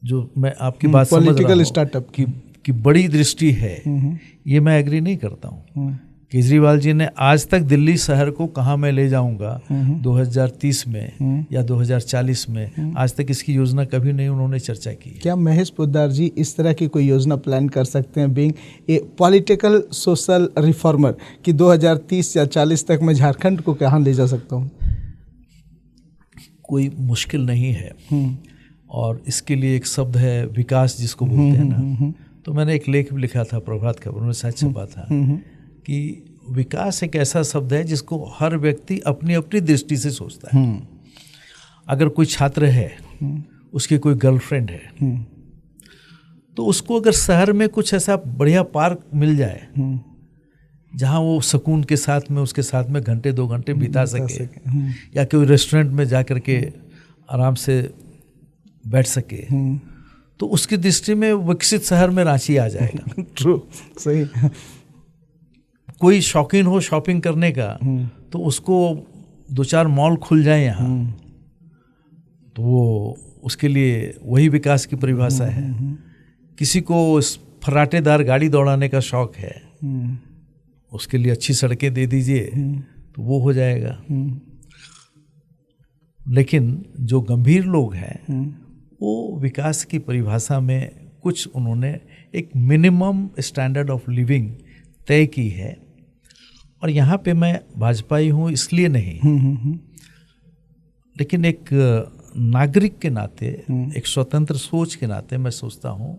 जो मैं आपकी बात समझ रहा हूँ, पॉलिटिकल स्टार्टअप की बड़ी दृष्टि है, ये मैं एग्री नहीं करता हूँ। केजरीवाल जी ने आज तक दिल्ली शहर को कहाँ मैं ले जाऊंगा 2030 में या 2040 में, आज तक इसकी योजना कभी नहीं उन्होंने चर्चा की। क्या महेश पोद्दार जी इस तरह की कोई योजना प्लान कर सकते हैं, being a political social reformer, कि 2030 या 40 तक मैं झारखंड को कहाँ ले जा सकता हूँ? कोई मुश्किल नहीं है, और इसके लिए एक शब्द है विकास, जिसको बोलते हैं ना। तो मैंने एक लेख भी लिखा था प्रभात खबर में, सच छपा था कि विकास एक ऐसा शब्द है जिसको हर व्यक्ति अपनी अपनी दृष्टि से सोचता है। अगर कोई छात्र है, उसकी कोई गर्लफ्रेंड है, तो उसको अगर शहर में कुछ ऐसा बढ़िया पार्क मिल जाए जहाँ वो सुकून के साथ में उसके साथ में घंटे 2 घंटे बिता सके, या कोई रेस्टोरेंट में जा कर के आराम से बैठ सके, तो उसकी दृष्टि में विकसित शहर में रांची आ जाएगा। ट्रू, सही। कोई शौकीन हो शॉपिंग करने का, तो उसको 2-4 मॉल खुल जाए यहाँ, तो वो उसके लिए वही विकास की परिभाषा है। किसी को फर्राटेदार गाड़ी दौड़ाने का शौक है, उसके लिए अच्छी सड़कें दे दीजिए तो वो हो जाएगा। लेकिन जो गंभीर लोग हैं वो विकास की परिभाषा में कुछ उन्होंने एक मिनिमम स्टैंडर्ड ऑफ लिविंग तय की है। और यहाँ पे मैं भाजपाई हूँ इसलिए नहीं, लेकिन एक नागरिक के नाते, एक स्वतंत्र सोच के नाते मैं सोचता हूँ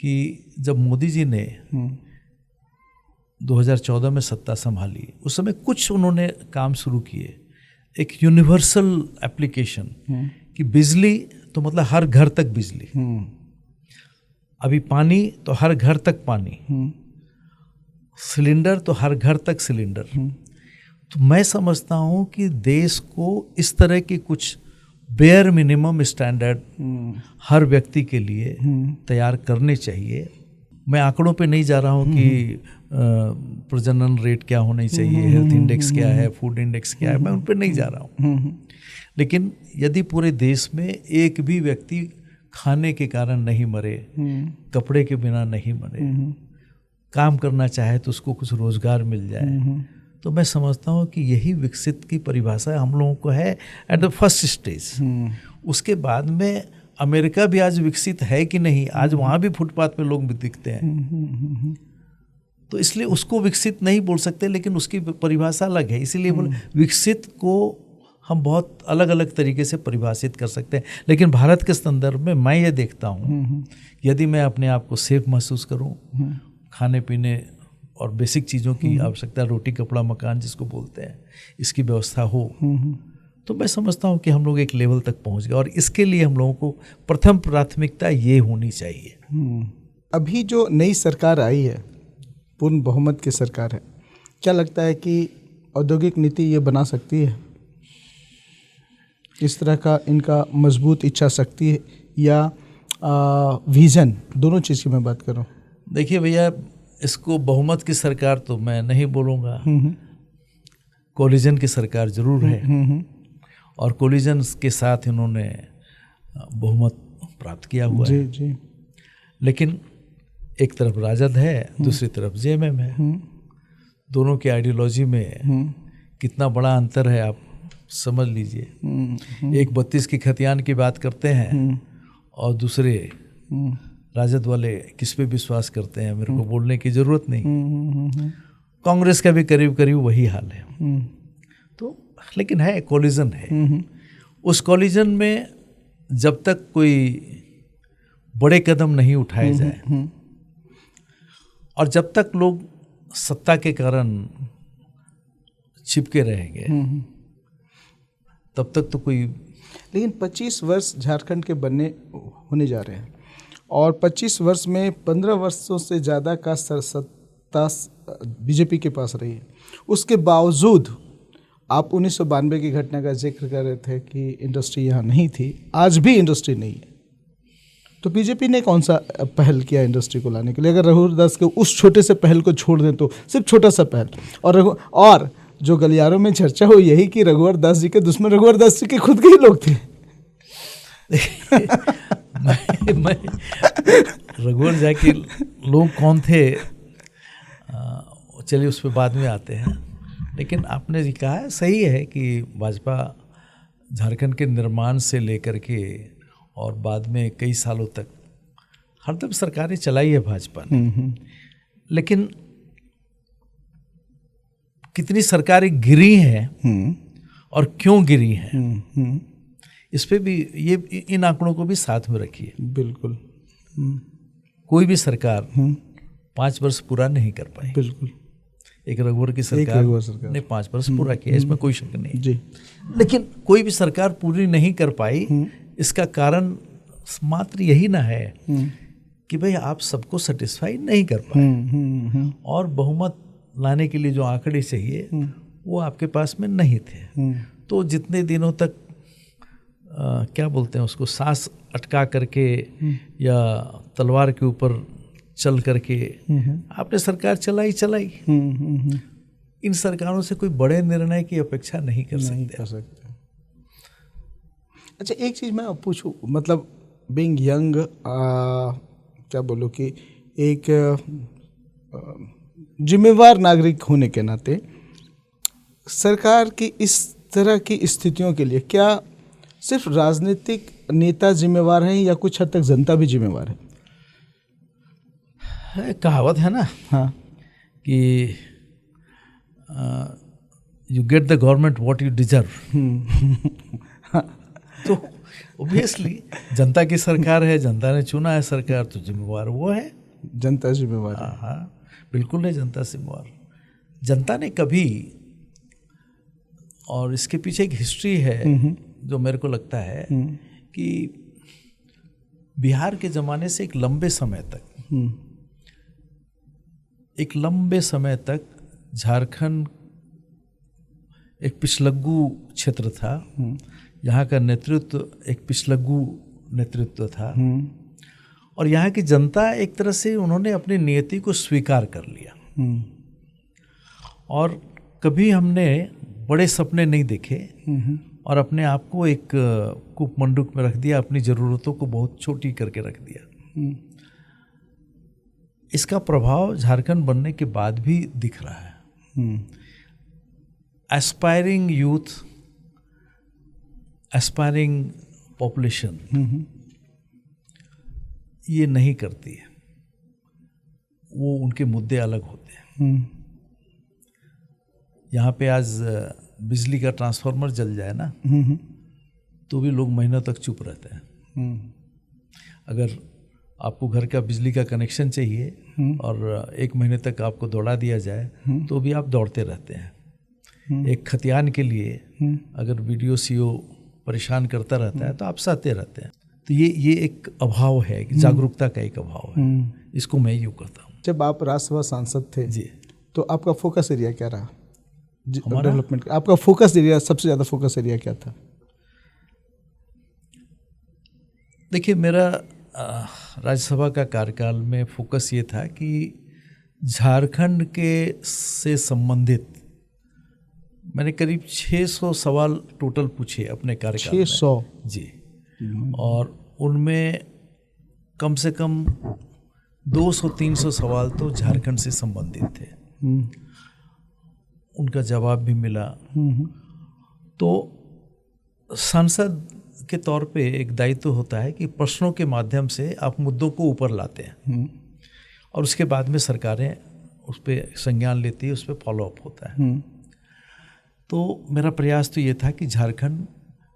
कि जब मोदी जी ने 2014 में सत्ता संभाली, उस समय कुछ उन्होंने काम शुरू किए। एक यूनिवर्सल एप्लीकेशन कि बिजली तो मतलब हर घर तक बिजली, अभी पानी तो हर घर तक पानी, सिलेंडर तो हर घर तक सिलेंडर। तो मैं समझता हूँ कि देश को इस तरह की कुछ बेयर मिनिमम स्टैंडर्ड हर व्यक्ति के लिए तैयार करने चाहिए। मैं आंकड़ों पे नहीं जा रहा हूँ कि प्रजनन रेट क्या होनी चाहिए, हेल्थ इंडेक्स क्या है, फूड इंडेक्स क्या है, मैं उन पे नहीं जा रहा हूँ। लेकिन यदि पूरे देश में एक भी व्यक्ति खाने के कारण नहीं मरे, कपड़े के बिना नहीं मरे, काम करना चाहे तो उसको कुछ रोजगार मिल जाए, तो मैं समझता हूँ कि यही विकसित की परिभाषा हम लोगों को है एट द फर्स्ट स्टेज। उसके बाद में अमेरिका भी आज विकसित है कि नहीं, आज वहाँ भी फुटपाथ पे लोग भी दिखते हैं, तो इसलिए उसको विकसित नहीं बोल सकते, लेकिन उसकी परिभाषा अलग है। इसीलिए विकसित को हम बहुत अलग अलग तरीके से परिभाषित कर सकते हैं। लेकिन भारत के संदर्भ में मैं ये देखता हूँ, यदि मैं अपने आप को सेफ महसूस करूँ, खाने पीने और बेसिक चीज़ों की आवश्यकता, रोटी कपड़ा मकान जिसको बोलते हैं, इसकी व्यवस्था हो, तो मैं समझता हूँ कि हम लोग एक लेवल तक पहुँच गए। और इसके लिए हम लोगों को प्रथम प्राथमिकता ये होनी चाहिए। अभी जो नई सरकार आई है, पूर्ण बहुमत की सरकार है, क्या लगता है कि औद्योगिक नीति ये बना सकती है? इस तरह का इनका मजबूत इच्छा शक्ति या विजन, दोनों चीज़ की मैं बात करूँ। देखिए भैया, इसको बहुमत की सरकार तो मैं नहीं बोलूँगा, कोलिजन की सरकार जरूर है, और कोलिजन के साथ इन्होंने बहुमत प्राप्त किया हुआ है। जी। लेकिन एक तरफ राजद है, दूसरी तरफ जेएमएम है। दोनों की आइडियोलॉजी में कितना बड़ा अंतर है आप समझ लीजिए। एक 32 की खतियान की बात करते हैं और दूसरे राजद वाले किस पे विश्वास करते हैं, मेरे को बोलने की ज़रूरत नहीं। कांग्रेस का भी करीब करीब वही हाल है। तो लेकिन है, कोलिजन है। उस कोलिजन में जब तक कोई बड़े कदम नहीं उठाए जाए और जब तक लोग सत्ता के कारण छिपके रहेंगे, तब तक तो कोई। लेकिन 25 वर्ष झारखंड के होने जा रहे हैं, और 25 वर्ष में 15 वर्षों से ज़्यादा का सत्ता बीजेपी के पास रही है। उसके बावजूद आप 1992 की घटना का जिक्र कर रहे थे कि इंडस्ट्री यहाँ नहीं थी, आज भी इंडस्ट्री नहीं है। तो बीजेपी ने कौन सा पहल किया इंडस्ट्री को लाने के लिए? अगर रघुवर दास के उस छोटे से पहल को छोड़ दें तो सिर्फ छोटा सा पहल, और जो गलियारों में चर्चा हुई यही कि रघुवर दास जी के दुश्मन रघुवर दास जी के खुद के ही लोग थे। मैं रघुवर जी के लोग कौन थे, चलिए उस पर बाद में आते हैं। लेकिन आपने जी कहा है, सही है कि भाजपा झारखंड के निर्माण से लेकर के और बाद में कई सालों तक हरदम सरकारें चलाई है भाजपा ने। लेकिन कितनी सरकारें गिरी हैं और क्यों गिरी हैं, इस पे भी ये इन आंकड़ों को भी साथ में रखिए। बिल्कुल। कोई भी सरकार 5 वर्ष पूरा नहीं कर पाई। बिल्कुल। एक रघुवर की रघुवर सरकार ने 5 वर्ष पूरा किया, इसमें कोई शक नहीं जी। लेकिन कोई भी सरकार पूरी नहीं कर पाई, इसका कारण मात्र यही ना है कि भाई आप सबको सेटिस्फाई नहीं कर पाए और बहुमत लाने के लिए जो आंकड़े चाहिए वो आपके पास में नहीं थे। तो जितने दिनों तक क्या बोलते हैं उसको, सांस अटका करके या तलवार के ऊपर चल करके आपने सरकार चलाई। इन सरकारों से कोई बड़े निर्णय की अपेक्षा नहीं कर सकते। अच्छा, एक चीज़ मैं पूछूं, मतलब बीइंग यंग, क्या बोलूं कि एक जिम्मेवार नागरिक होने के नाते सरकार की इस तरह की स्थितियों के लिए क्या सिर्फ राजनीतिक नेता जिम्मेवार हैं या कुछ हद तक जनता भी जिम्मेवार है? कहावत है ना, हाँ, कि you get the government what you deserve. तो ऑब्वियसली जनता की सरकार है, जनता ने चुना है सरकार, तो जिम्मेवार वो है, जनता जिम्मेवार है। हाँ बिल्कुल है, जनता जिम्मेवार। जनता ने कभी, और इसके पीछे एक हिस्ट्री है जो मेरे को लगता है कि बिहार के ज़माने से एक लंबे समय तक झारखंड एक पिछलग्गू क्षेत्र था। यहाँ का नेतृत्व एक पिछलग्गू नेतृत्व था और यहाँ की जनता एक तरह से उन्होंने अपनी नियति को स्वीकार कर लिया और कभी हमने बड़े सपने नहीं देखे और अपने आप को एक कूपमंडूक में रख दिया, अपनी ज़रूरतों को बहुत छोटी करके रख दिया। इसका प्रभाव झारखंड बनने के बाद भी दिख रहा है। एस्पायरिंग यूथ, एस्पायरिंग पॉपुलेशन ये नहीं करती है, वो उनके मुद्दे अलग होते हैं। यहाँ पे आज बिजली का ट्रांसफार्मर जल जाए ना तो भी लोग महीनों तक चुप रहते हैं। अगर आपको घर का बिजली का कनेक्शन चाहिए और 1 महीने तक आपको दौड़ा दिया जाए तो भी आप दौड़ते रहते हैं। एक खतियान के लिए अगर वीडियो सीओ परेशान करता रहता है तो आप सहते रहते हैं। तो ये एक अभाव है, जागरूकता का एक अभाव है। इसको मैं यूँ करता हूँ। जब आप राज्यसभा सांसद थे जी, तो आपका फोकस एरिया क्या रहा? डेवलपमेंट आपका फोकस एरिया, सबसे ज़्यादा फोकस एरिया क्या था? देखिए, मेरा राज्यसभा का कार्यकाल में फोकस ये था कि झारखंड के से संबंधित मैंने करीब 600 सवाल टोटल पूछे अपने कार्यकाल में। 600? जी। और उनमें कम से कम 200-300 सवाल तो झारखंड से संबंधित थे। उनका जवाब भी मिला। तो सांसद के तौर पे एक दायित्व होता है कि प्रश्नों के माध्यम से आप मुद्दों को ऊपर लाते हैं और उसके बाद में सरकारें उस पर संज्ञान लेती है, उस पर फॉलोअप होता है। तो मेरा प्रयास तो ये था कि झारखंड,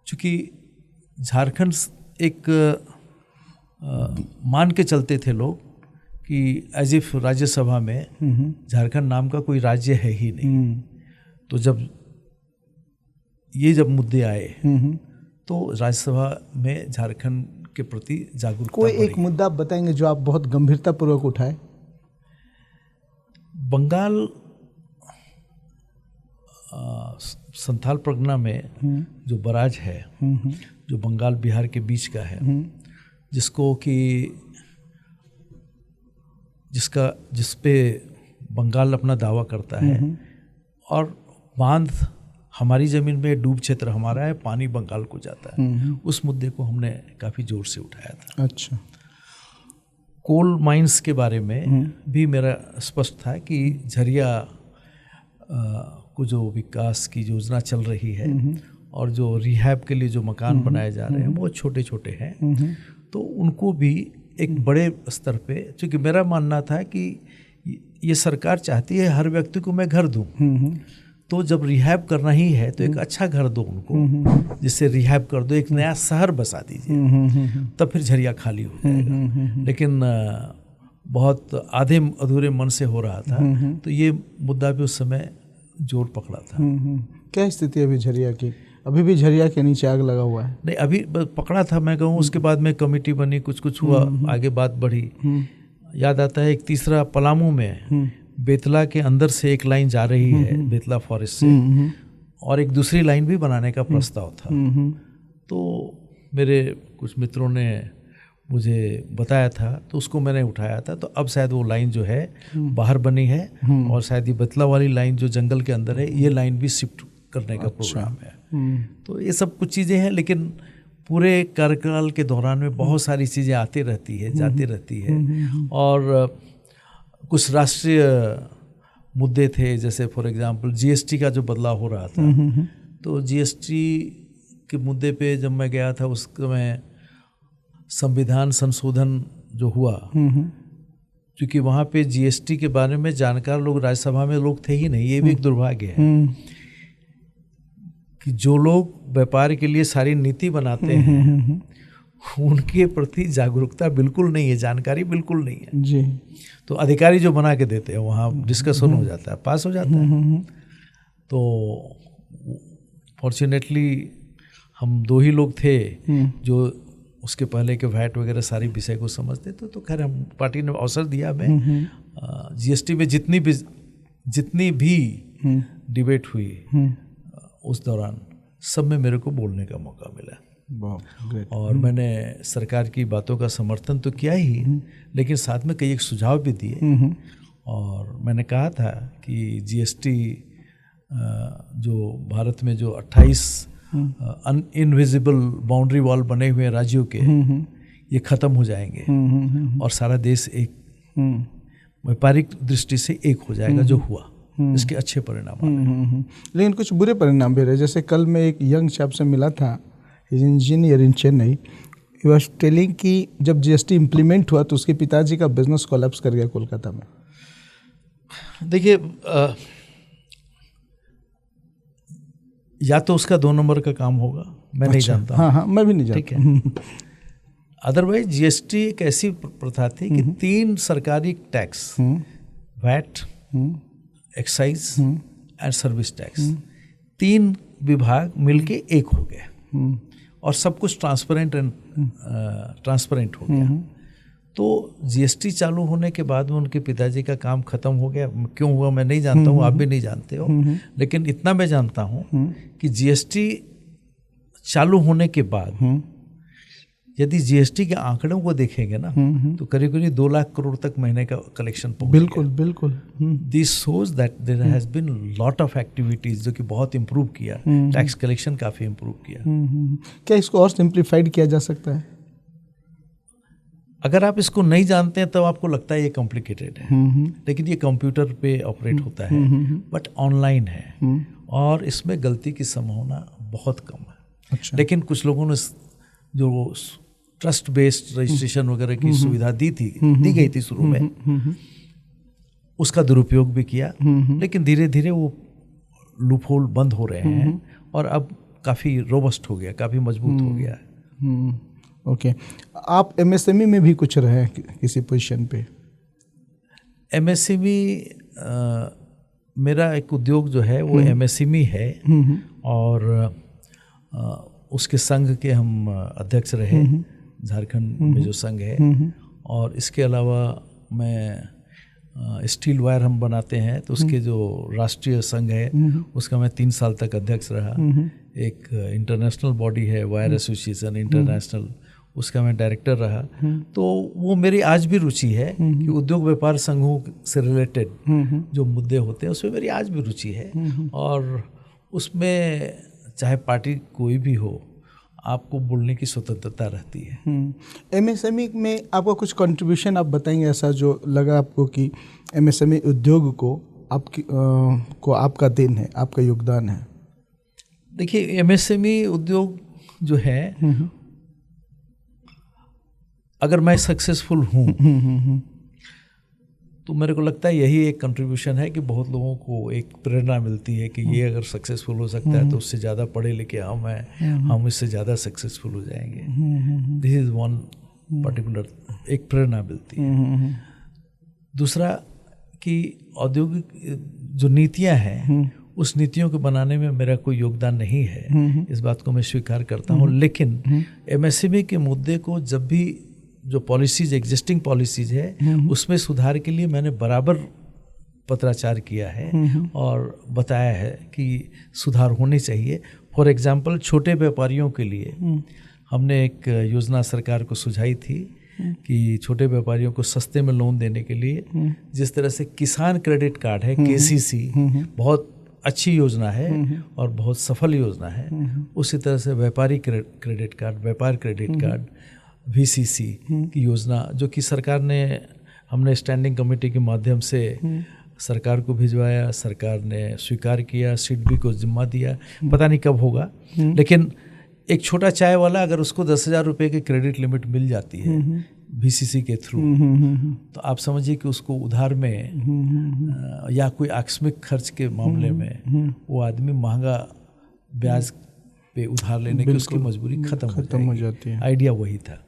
चूँकि झारखंड एक मान के चलते थे लोग कि एज इफ राज्यसभा में झारखंड नाम का कोई राज्य है ही नहीं। तो जब मुद्दे आए तो राज्यसभा में झारखंड के प्रति जागरूकता कोई एक मुद्दा आप बताएंगे जो आप बहुत गंभीरतापूर्वक उठाए? बंगाल संथाल परगना में जो बराज है, जो बंगाल बिहार के बीच का है, जिस पे बंगाल अपना दावा करता है और बांध हमारी ज़मीन में, डूब क्षेत्र हमारा है, पानी बंगाल को जाता है। उस मुद्दे को हमने काफ़ी ज़ोर से उठाया था। अच्छा। कोल माइंस के बारे में भी मेरा स्पष्ट था कि झरिया को जो विकास की योजना चल रही है और जो रिहैब के लिए जो मकान बनाए जा रहे हैं वो छोटे छोटे हैं, तो उनको भी एक बड़े स्तर पे, क्योंकि मेरा मानना था कि ये सरकार चाहती है हर व्यक्ति को मैं घर दूं, तो जब रिहैब करना ही है तो एक अच्छा घर दो उनको, जिससे रिहैब कर दो, एक नया शहर बसा दीजिए, तब फिर झरिया खाली हो जाएगा। लेकिन बहुत आधे अधूरे मन से हो रहा था, तो ये मुद्दा भी उस समय जोर पकड़ा था। क्या स्थिति है अभी झरिया की? अभी भी झरिया के नीचे आग लगा हुआ है? नहीं, अभी पकड़ा था मैं कहूँ, उसके बाद में कमेटी बनी, कुछ हुआ, आगे बात बढ़ी। याद आता है एक तीसरा पलामू में बेतला के अंदर से एक लाइन जा रही है बेतला फॉरेस्ट से, और एक दूसरी लाइन भी बनाने का प्रस्ताव था। तो मेरे कुछ मित्रों ने मुझे बताया था, तो उसको मैंने उठाया था। तो अब शायद वो लाइन जो है बाहर बनी है, और शायद ये बेतला वाली लाइन जो जंगल के अंदर है, ये लाइन भी शिफ्ट करने का प्रोग्राम है। तो ये सब कुछ चीज़ें हैं, लेकिन पूरे कार्यकाल के दौरान में बहुत सारी चीज़ें आती रहती है, जाती रहती है। और कुछ राष्ट्रीय मुद्दे थे, जैसे फॉर एग्जांपल जीएसटी का जो बदलाव हो रहा था, तो जीएसटी के मुद्दे पे जब मैं गया था, उस समय संविधान संशोधन जो हुआ, क्योंकि वहाँ पे जीएसटी के बारे में जानकार लोग राज्यसभा में लोग थे ही नहीं। ये भी एक दुर्भाग्य है कि जो लोग व्यापार के लिए सारी नीति बनाते हैं, उनके प्रति जागरूकता बिल्कुल नहीं है, जानकारी बिल्कुल नहीं है जी। तो अधिकारी जो बना के देते हैं, वहाँ डिस्कशन हो जाता है, पास हो जाता है। तो फॉर्चुनेटली हम दो ही लोग थे जो उसके पहले के वैट वगैरह सारी विषय को समझते थे। तो खैर हम पार्टी ने अवसर दिया, मैं जीएसटी में जितनी भी डिबेट हुई उस दौरान सब में मेरे को बोलने का मौका मिला। और मैंने सरकार की बातों का समर्थन तो किया ही, लेकिन साथ में कई एक सुझाव भी दिए। और मैंने कहा था कि जीएसटी जो भारत में जो 28 इनविजिबल बाउंड्री वॉल बने हुए राज्यों के, ये ख़त्म हो जाएंगे और सारा देश एक व्यापारिक दृष्टि से एक हो जाएगा, जो हुआ। इसके अच्छे परिणाम आए, लेकिन कुछ बुरे परिणाम भी रहे। जैसे कल मैं एक यंग शख्स से मिला था, engineer in Chennai, he was telling कि जब जीएसटी इम्प्लीमेंट हुआ तो उसके पिताजी का बिजनेस कोलैप्स कर गया कोलकाता में। देखिए, या तो उसका 2 नंबर का काम होगा, मैं नहीं जानता। हाँ, मैं भी नहीं जानता। ठीक है। अदरवाइज जीएसटी एक ऐसी प्रथा थी कि 3 सरकारी tax, VAT, excise and service tax, 3 विभाग मिलके एक हो गए और सब कुछ ट्रांसपेरेंट हो गया। तो जीएसटी चालू होने के बाद में उनके पिताजी का काम खत्म हो गया। क्यों हुआ मैं नहीं जानता हूँ, आप भी नहीं जानते हो, लेकिन इतना मैं जानता हूँ कि जीएसटी चालू होने के बाद यदि जीएसटी के आंकड़ों को देखेंगे ना, तो करीब करीब 2 लाख करोड़ तक महीने का कलेक्शन पहुंच गया। बिल्कुल। This shows that there has been lot of activities जो कि बहुत इम्प्रूव किया, टैक्स कलेक्शन काफ़ी इम्प्रूव किया। क्या इसको और सिंप्लीफाइड किया जा सकता है? अगर आप इसको नहीं जानते हैं तो आपको लगता है ये कॉम्प्लिकेटेड है, लेकिन ये कंप्यूटर पे ऑपरेट होता है, बट ऑनलाइन है और इसमें गलती की संभावना बहुत कम है। अच्छा। लेकिन कुछ लोगों ने जो ट्रस्ट बेस्ड रजिस्ट्रेशन वगैरह की सुविधा दी गई थी शुरू में, उसका दुरुपयोग भी किया, लेकिन धीरे धीरे वो लूपहोल बंद हो रहे हैं और अब काफ़ी रोबस्ट हो गया, काफ़ी मजबूत हो गया है। ओके। आप एमएसएमई में भी कुछ रहे किसी पोजीशन पे? एमएसएमई मेरा एक उद्योग जो है वो एमएसएमई है, और उसके संघ के हम अध्यक्ष रहे, झारखंड में जो संघ है। और इसके अलावा मैं स्टील वायर हम बनाते हैं, तो उसके जो राष्ट्रीय संघ है उसका मैं 3 साल तक अध्यक्ष रहा। एक इंटरनेशनल बॉडी है वायर एसोसिएशन इंटरनेशनल, उसका मैं डायरेक्टर रहा। तो वो मेरी आज भी रुचि है कि उद्योग व्यापार संघों से रिलेटेड जो मुद्दे होते हैं उसमें मेरी आज भी रुचि है, और उसमें चाहे पार्टी कोई भी हो, आपको बोलने की स्वतंत्रता रहती है। एमएसएमई में आपका कुछ कंट्रीब्यूशन आप बताएंगे, ऐसा जो लगा आपको कि एमएसएमई उद्योग को आपका देन है, आपका योगदान है? देखिए, एमएसएमई उद्योग जो है, अगर मैं सक्सेसफुल हूँ तो मेरे को लगता है यही एक कंट्रीब्यूशन है कि बहुत लोगों को एक प्रेरणा मिलती है कि ये अगर सक्सेसफुल हो सकता है तो उससे ज़्यादा पढ़े लिखे हम इससे ज़्यादा सक्सेसफुल हो जाएंगे। दिस इज़ वन पर्टिकुलर, एक प्रेरणा मिलती है। दूसरा कि औद्योगिक जो नीतियां हैं उस नीतियों को बनाने में मेरा कोई योगदान नहीं है, इस बात को मैं स्वीकार करता हूँ। लेकिन एमएसएमई के मुद्दे को जब भी जो पॉलिसीज एग्जिस्टिंग पॉलिसीज है उसमें सुधार के लिए मैंने बराबर पत्राचार किया है और बताया है कि सुधार होने चाहिए। फॉर एग्जांपल छोटे व्यापारियों के लिए हमने एक योजना सरकार को सुझाई थी कि छोटे व्यापारियों को सस्ते में लोन देने के लिए जिस तरह से किसान क्रेडिट कार्ड है केसीसी बहुत अच्छी योजना है और बहुत सफल योजना है, उसी तरह से व्यापारी क्रेडिट कार्ड, व्यापार क्रेडिट कार्ड, वीसीसी की योजना जो कि सरकार ने, हमने स्टैंडिंग कमेटी के माध्यम से सरकार को भिजवाया, सरकार ने स्वीकार किया, सिडबी को जिम्मा दिया, पता नहीं कब होगा। लेकिन एक छोटा चाय वाला अगर उसको 10,000 रुपये की क्रेडिट लिमिट मिल जाती है वीसीसी के थ्रू, तो आप समझिए कि उसको उधार में या कोई आकस्मिक खर्च के मामले में वो आदमी महंगा ब्याज पे उधार लेने की उसकी मजबूरी खत्म हो जाती है। आइडिया वही था।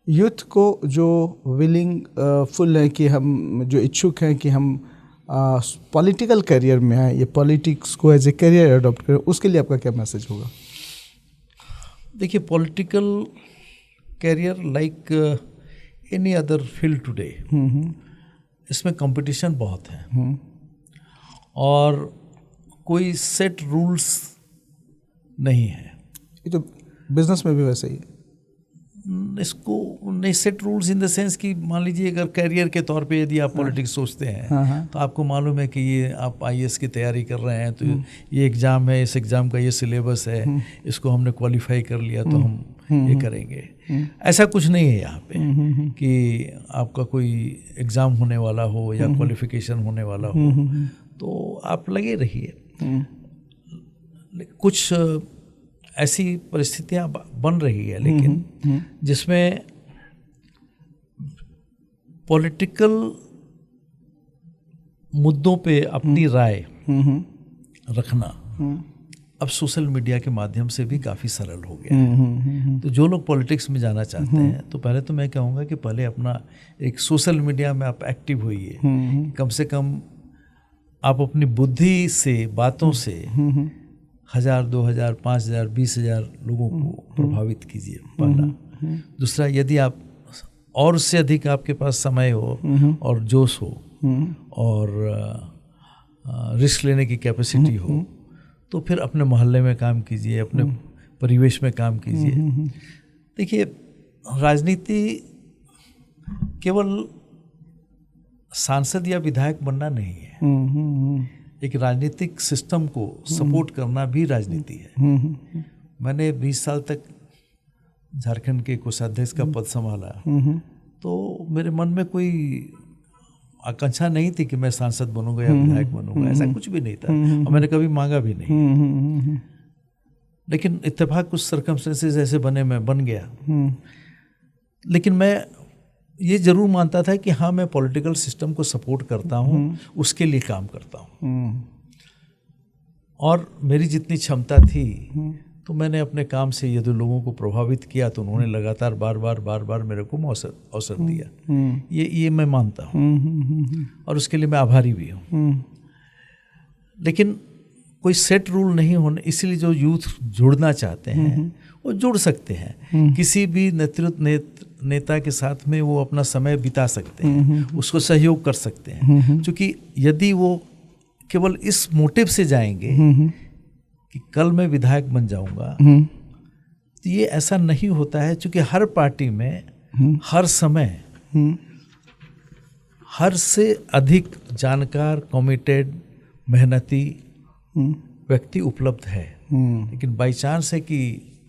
यूथ को जो विलिंग फुल है कि हम जो इच्छुक हैं कि हम पॉलिटिकल करियर में आए, ये पॉलिटिक्स को एज ए करियर अडॉप्ट करें, उसके लिए आपका क्या मैसेज होगा? देखिए, political career like any other field today, इसमें कंपटीशन बहुत है और कोई सेट रूल्स नहीं है। ये तो बिजनेस में भी वैसे ही है। इसको नहीं set rules in the sense कि मान लीजिए अगर करियर के तौर पे यदि आप पॉलिटिक्स सोचते हैं तो आपको मालूम है कि ये आप आईएएस की तैयारी कर रहे हैं तो ये एग्ज़ाम है, इस एग्ज़ाम का ये सिलेबस है, इसको हमने क्वालिफाई कर लिया तो हम ये करेंगे। ऐसा कुछ नहीं है यहाँ पे कि आपका कोई एग्ज़ाम होने वाला हो या क्वालिफिकेशन होने वाला हो तो आप लगे रहिए। कुछ ऐसी परिस्थितियां बन रही है लेकिन जिसमें पॉलिटिकल मुद्दों पे अपनी राय रखना अब सोशल मीडिया के माध्यम से भी काफ़ी सरल हो गया है। तो जो लोग पॉलिटिक्स में जाना चाहते हैं तो पहले तो मैं कहूँगा कि पहले अपना एक सोशल मीडिया में आप एक्टिव होइए, कम से कम आप अपनी बुद्धि से, बातों से 1,000, 2,000, 5,000, 20,000 लोगों को प्रभावित कीजिए, पहला। दूसरा, यदि आप और उससे अधिक आपके पास समय हो और जोश हो और रिस्क लेने की कैपेसिटी हो तो फिर अपने मोहल्ले में काम कीजिए, अपने परिवेश में काम कीजिए। देखिए, राजनीति केवल सांसद या विधायक बनना नहीं है, एक राजनीतिक सिस्टम को सपोर्ट करना भी राजनीति है। मैंने 20 साल तक झारखंड के कोषाध्यक्ष का पद संभाला तो मेरे मन में कोई आकांक्षा नहीं थी कि मैं सांसद बनूंगा या विधायक बनूंगा, ऐसा कुछ भी नहीं था और मैंने कभी मांगा भी नहीं। लेकिन इत्तेफाक कुछ सर्कमस्टेंसेस ऐसे बने, मैं बन गया। लेकिन मैं ये जरूर मानता था कि हाँ, मैं पॉलिटिकल सिस्टम को सपोर्ट करता हूँ, उसके लिए काम करता हूँ और मेरी जितनी क्षमता थी तो मैंने अपने काम से यदि लोगों को प्रभावित किया तो उन्होंने लगातार बार बार मेरे को अवसर दिया। ये मैं मानता हूँ और उसके लिए मैं आभारी भी हूँ। लेकिन कोई सेट रूल नहीं होने, इसीलिए जो यूथ जुड़ना चाहते हैं वो जुड़ सकते हैं, किसी भी नेता के साथ में वो अपना समय बिता सकते हैं, उसको सहयोग कर सकते हैं। क्योंकि यदि वो केवल इस मोटिव से जाएंगे कि कल मैं विधायक बन जाऊंगा, तो ये ऐसा नहीं होता है। क्योंकि हर पार्टी में हर समय हर से अधिक जानकार, कमिटेड, मेहनती व्यक्ति उपलब्ध है। लेकिन बाई चांस है कि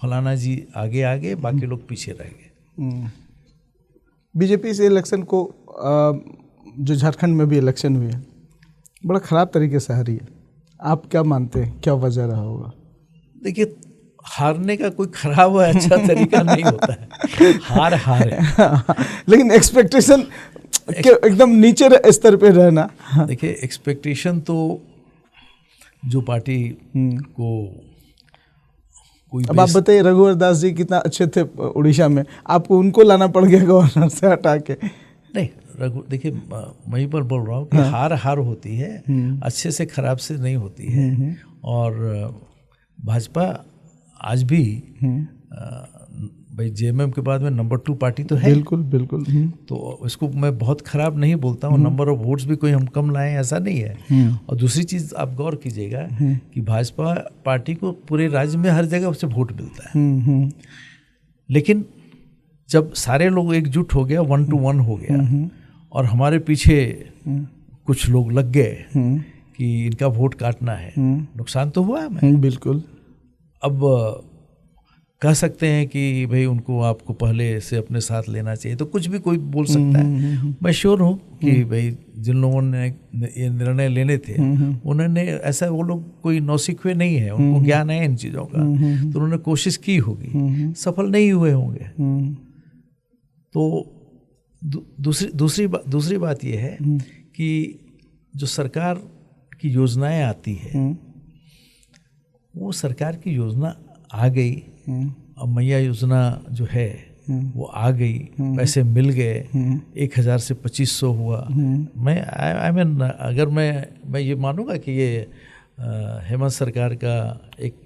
फलाना जी आगे बाकी लोग पीछे रह गए। बीजेपी से इलेक्शन को जो झारखंड में भी इलेक्शन हुई है बड़ा ख़राब तरीके से हारी है, आप क्या मानते हैं क्या वजह रहा होगा? देखिए, हारने का कोई खराब या अच्छा तरीका नहीं होता है, हार है। लेकिन एक्सपेक्टेशन एकदम नीचे स्तर पे रहना। देखिए, एक्सपेक्टेशन तो जो पार्टी कोई अब आप बताइए, रघुवर दास जी कितना अच्छे थे उड़ीसा में, आपको उनको लाना पड़ गया गवर्नर से हटा के। नहीं, देखिए वहीं पर बोल रहा हूँ कि हार हार होती है, अच्छे से खराब से नहीं होती है। और भाजपा आज भी भाई जेएमएम के बाद में नंबर 2 पार्टी तो है। बिल्कुल बिल्कुल। तो इसको मैं बहुत खराब नहीं बोलता हूँ, नंबर ऑफ वोट्स भी कोई हम कम लाए ऐसा नहीं है। और दूसरी चीज़ आप गौर कीजिएगा कि भाजपा पार्टी को पूरे राज्य में हर जगह उससे वोट मिलता है। लेकिन जब सारे लोग एकजुट हो गया, 1 to 1 हो गया, और हमारे पीछे कुछ लोग लग गए कि इनका वोट काटना है, नुकसान तो हुआ हमें। बिल्कुल। अब कह सकते हैं कि भाई उनको आपको पहले से अपने साथ लेना चाहिए, तो कुछ भी कोई बोल सकता है। मैं श्योर हूँ कि भाई जिन लोगों ने ये निर्णय लेने थे उन्होंने ऐसा, वो लोग कोई नौसिखुए नहीं है, उनको ज्ञान है इन चीज़ों का, तो उन्होंने कोशिश की होगी, सफल नहीं हुए होंगे। तो दूसरी बात यह है कि जो सरकार की योजनाएं आती है, वो सरकार की योजना आ गई, अब मैया योजना जो है वो आ गई, पैसे मिल गए, 1000 से 2500 हुआ। मैं अगर मैं ये मानूंगा कि ये हेमंत सरकार का एक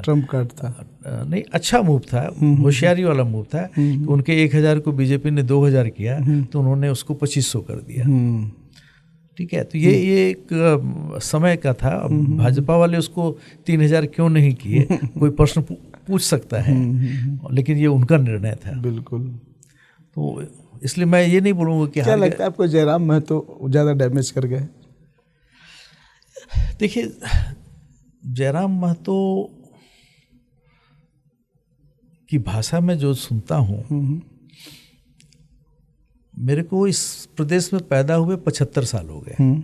ट्रम्प कार्ड था, नहीं, अच्छा मूव था, होशियारी वाला मूव था कि उनके 1000 को बीजेपी ने 2000 किया, तो उन्होंने उसको 2500 कर दिया। ठीक है, तो ये एक समय का था। भाजपा वाले उसको 3000 क्यों नहीं किए, कोई प्रश्न पूछ सकता है, लेकिन ये उनका निर्णय था। बिल्कुल। तो इसलिए मैं ये नहीं बोलूँगा कि क्या लगता है आपको जयराम महतो ज़्यादा डैमेज कर गए? देखिए, जयराम महतो की भाषा में जो सुनता हूँ, मेरे को इस प्रदेश में पैदा हुए 75 साल हो गए,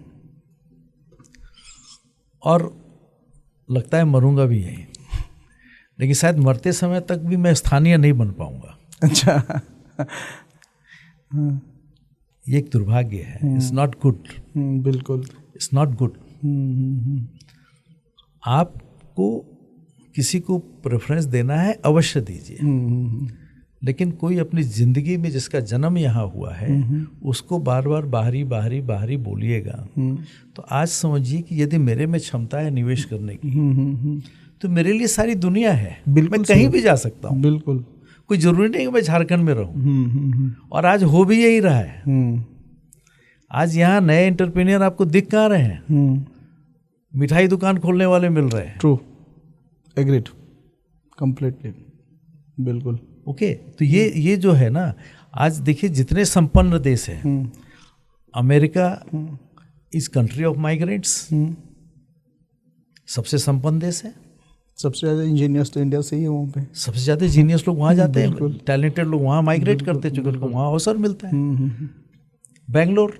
और लगता है मरूंगा भी यहीं, लेकिन शायद मरते समय तक भी मैं स्थानीय नहीं बन पाऊंगा। अच्छा। ये एक दुर्भाग्य है। It's not good. बिल्कुल, इट्स नॉट गुड। आपको किसी को प्रेफरेंस देना है, अवश्य दीजिए, लेकिन कोई अपनी जिंदगी में जिसका जन्म यहाँ हुआ है उसको बार बार बाहरी बोलिएगा। तो आज समझिए कि यदि मेरे में क्षमता है निवेश करने की, तो मेरे लिए सारी दुनिया है, मैं कहीं भी जा सकता हूँ। बिल्कुल, कोई जरूरी नहीं कि मैं झारखंड में रहूँ। और आज हो भी यही रहा है। आज यहाँ नए एंटरप्रेन्योर आपको दिख कहाँ रहे हैं? मिठाई दुकान खोलने वाले मिल रहे हैं। ट्रू, एग्रीड, कंप्लीटली, बिल्कुल। ओके, तो ये जो है ना, आज देखिए जितने संपन्न देश हैं, America is country of migrants, सबसे संपन्न देश है। सबसे ज़्यादा इंजीनियर्स तो इंडिया से ही है वहाँ पे, सबसे ज़्यादा इंजीनियर्स लोग वहाँ जाते हैं, टैलेंटेड लोग वहाँ माइग्रेट करते हैं, चूँकि वहाँ अवसर मिलता है। बेंगलोर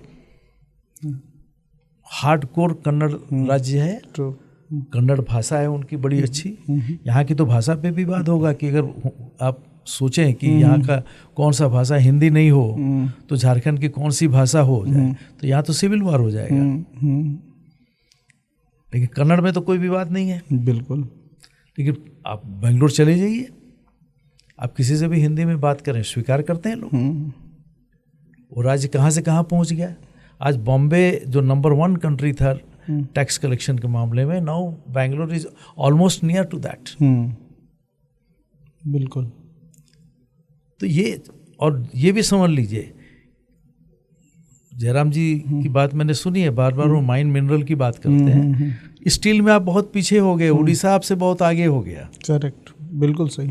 हार्डकोर कन्नड़ राज्य है, कन्नड़ भाषा है उनकी बड़ी अच्छी। यहाँ की तो भाषा पे भी बात होगा कि अगर आप सोचें कि यहाँ का कौन सा भाषा हिंदी नहीं हो तो झारखंड की कौन सी भाषा हो जाए, तो यहाँ तो सिविल वार हो जाएगा। लेकिन कन्नड़ में तो कोई भी बात नहीं है। बिल्कुल। लेकिन आप बेंगलोर चले जाइए, आप किसी से भी हिंदी में बात करें, स्वीकार करते हैं लोग। वो राज्य कहाँ से कहाँ पहुँच गया। आज बॉम्बे जो नंबर 1 कंट्री था टैक्स कलेक्शन के मामले में, now Bangalore is almost near to that. बिल्कुल। तो ये भी समझ लीजिए, जयराम जी की बात मैंने सुनी है, बार बार वो माइन मिनरल की बात करते हैं। स्टील में आप बहुत पीछे हो गए, उड़ीसा आपसे बहुत आगे हो गया। करेक्ट, बिल्कुल सही।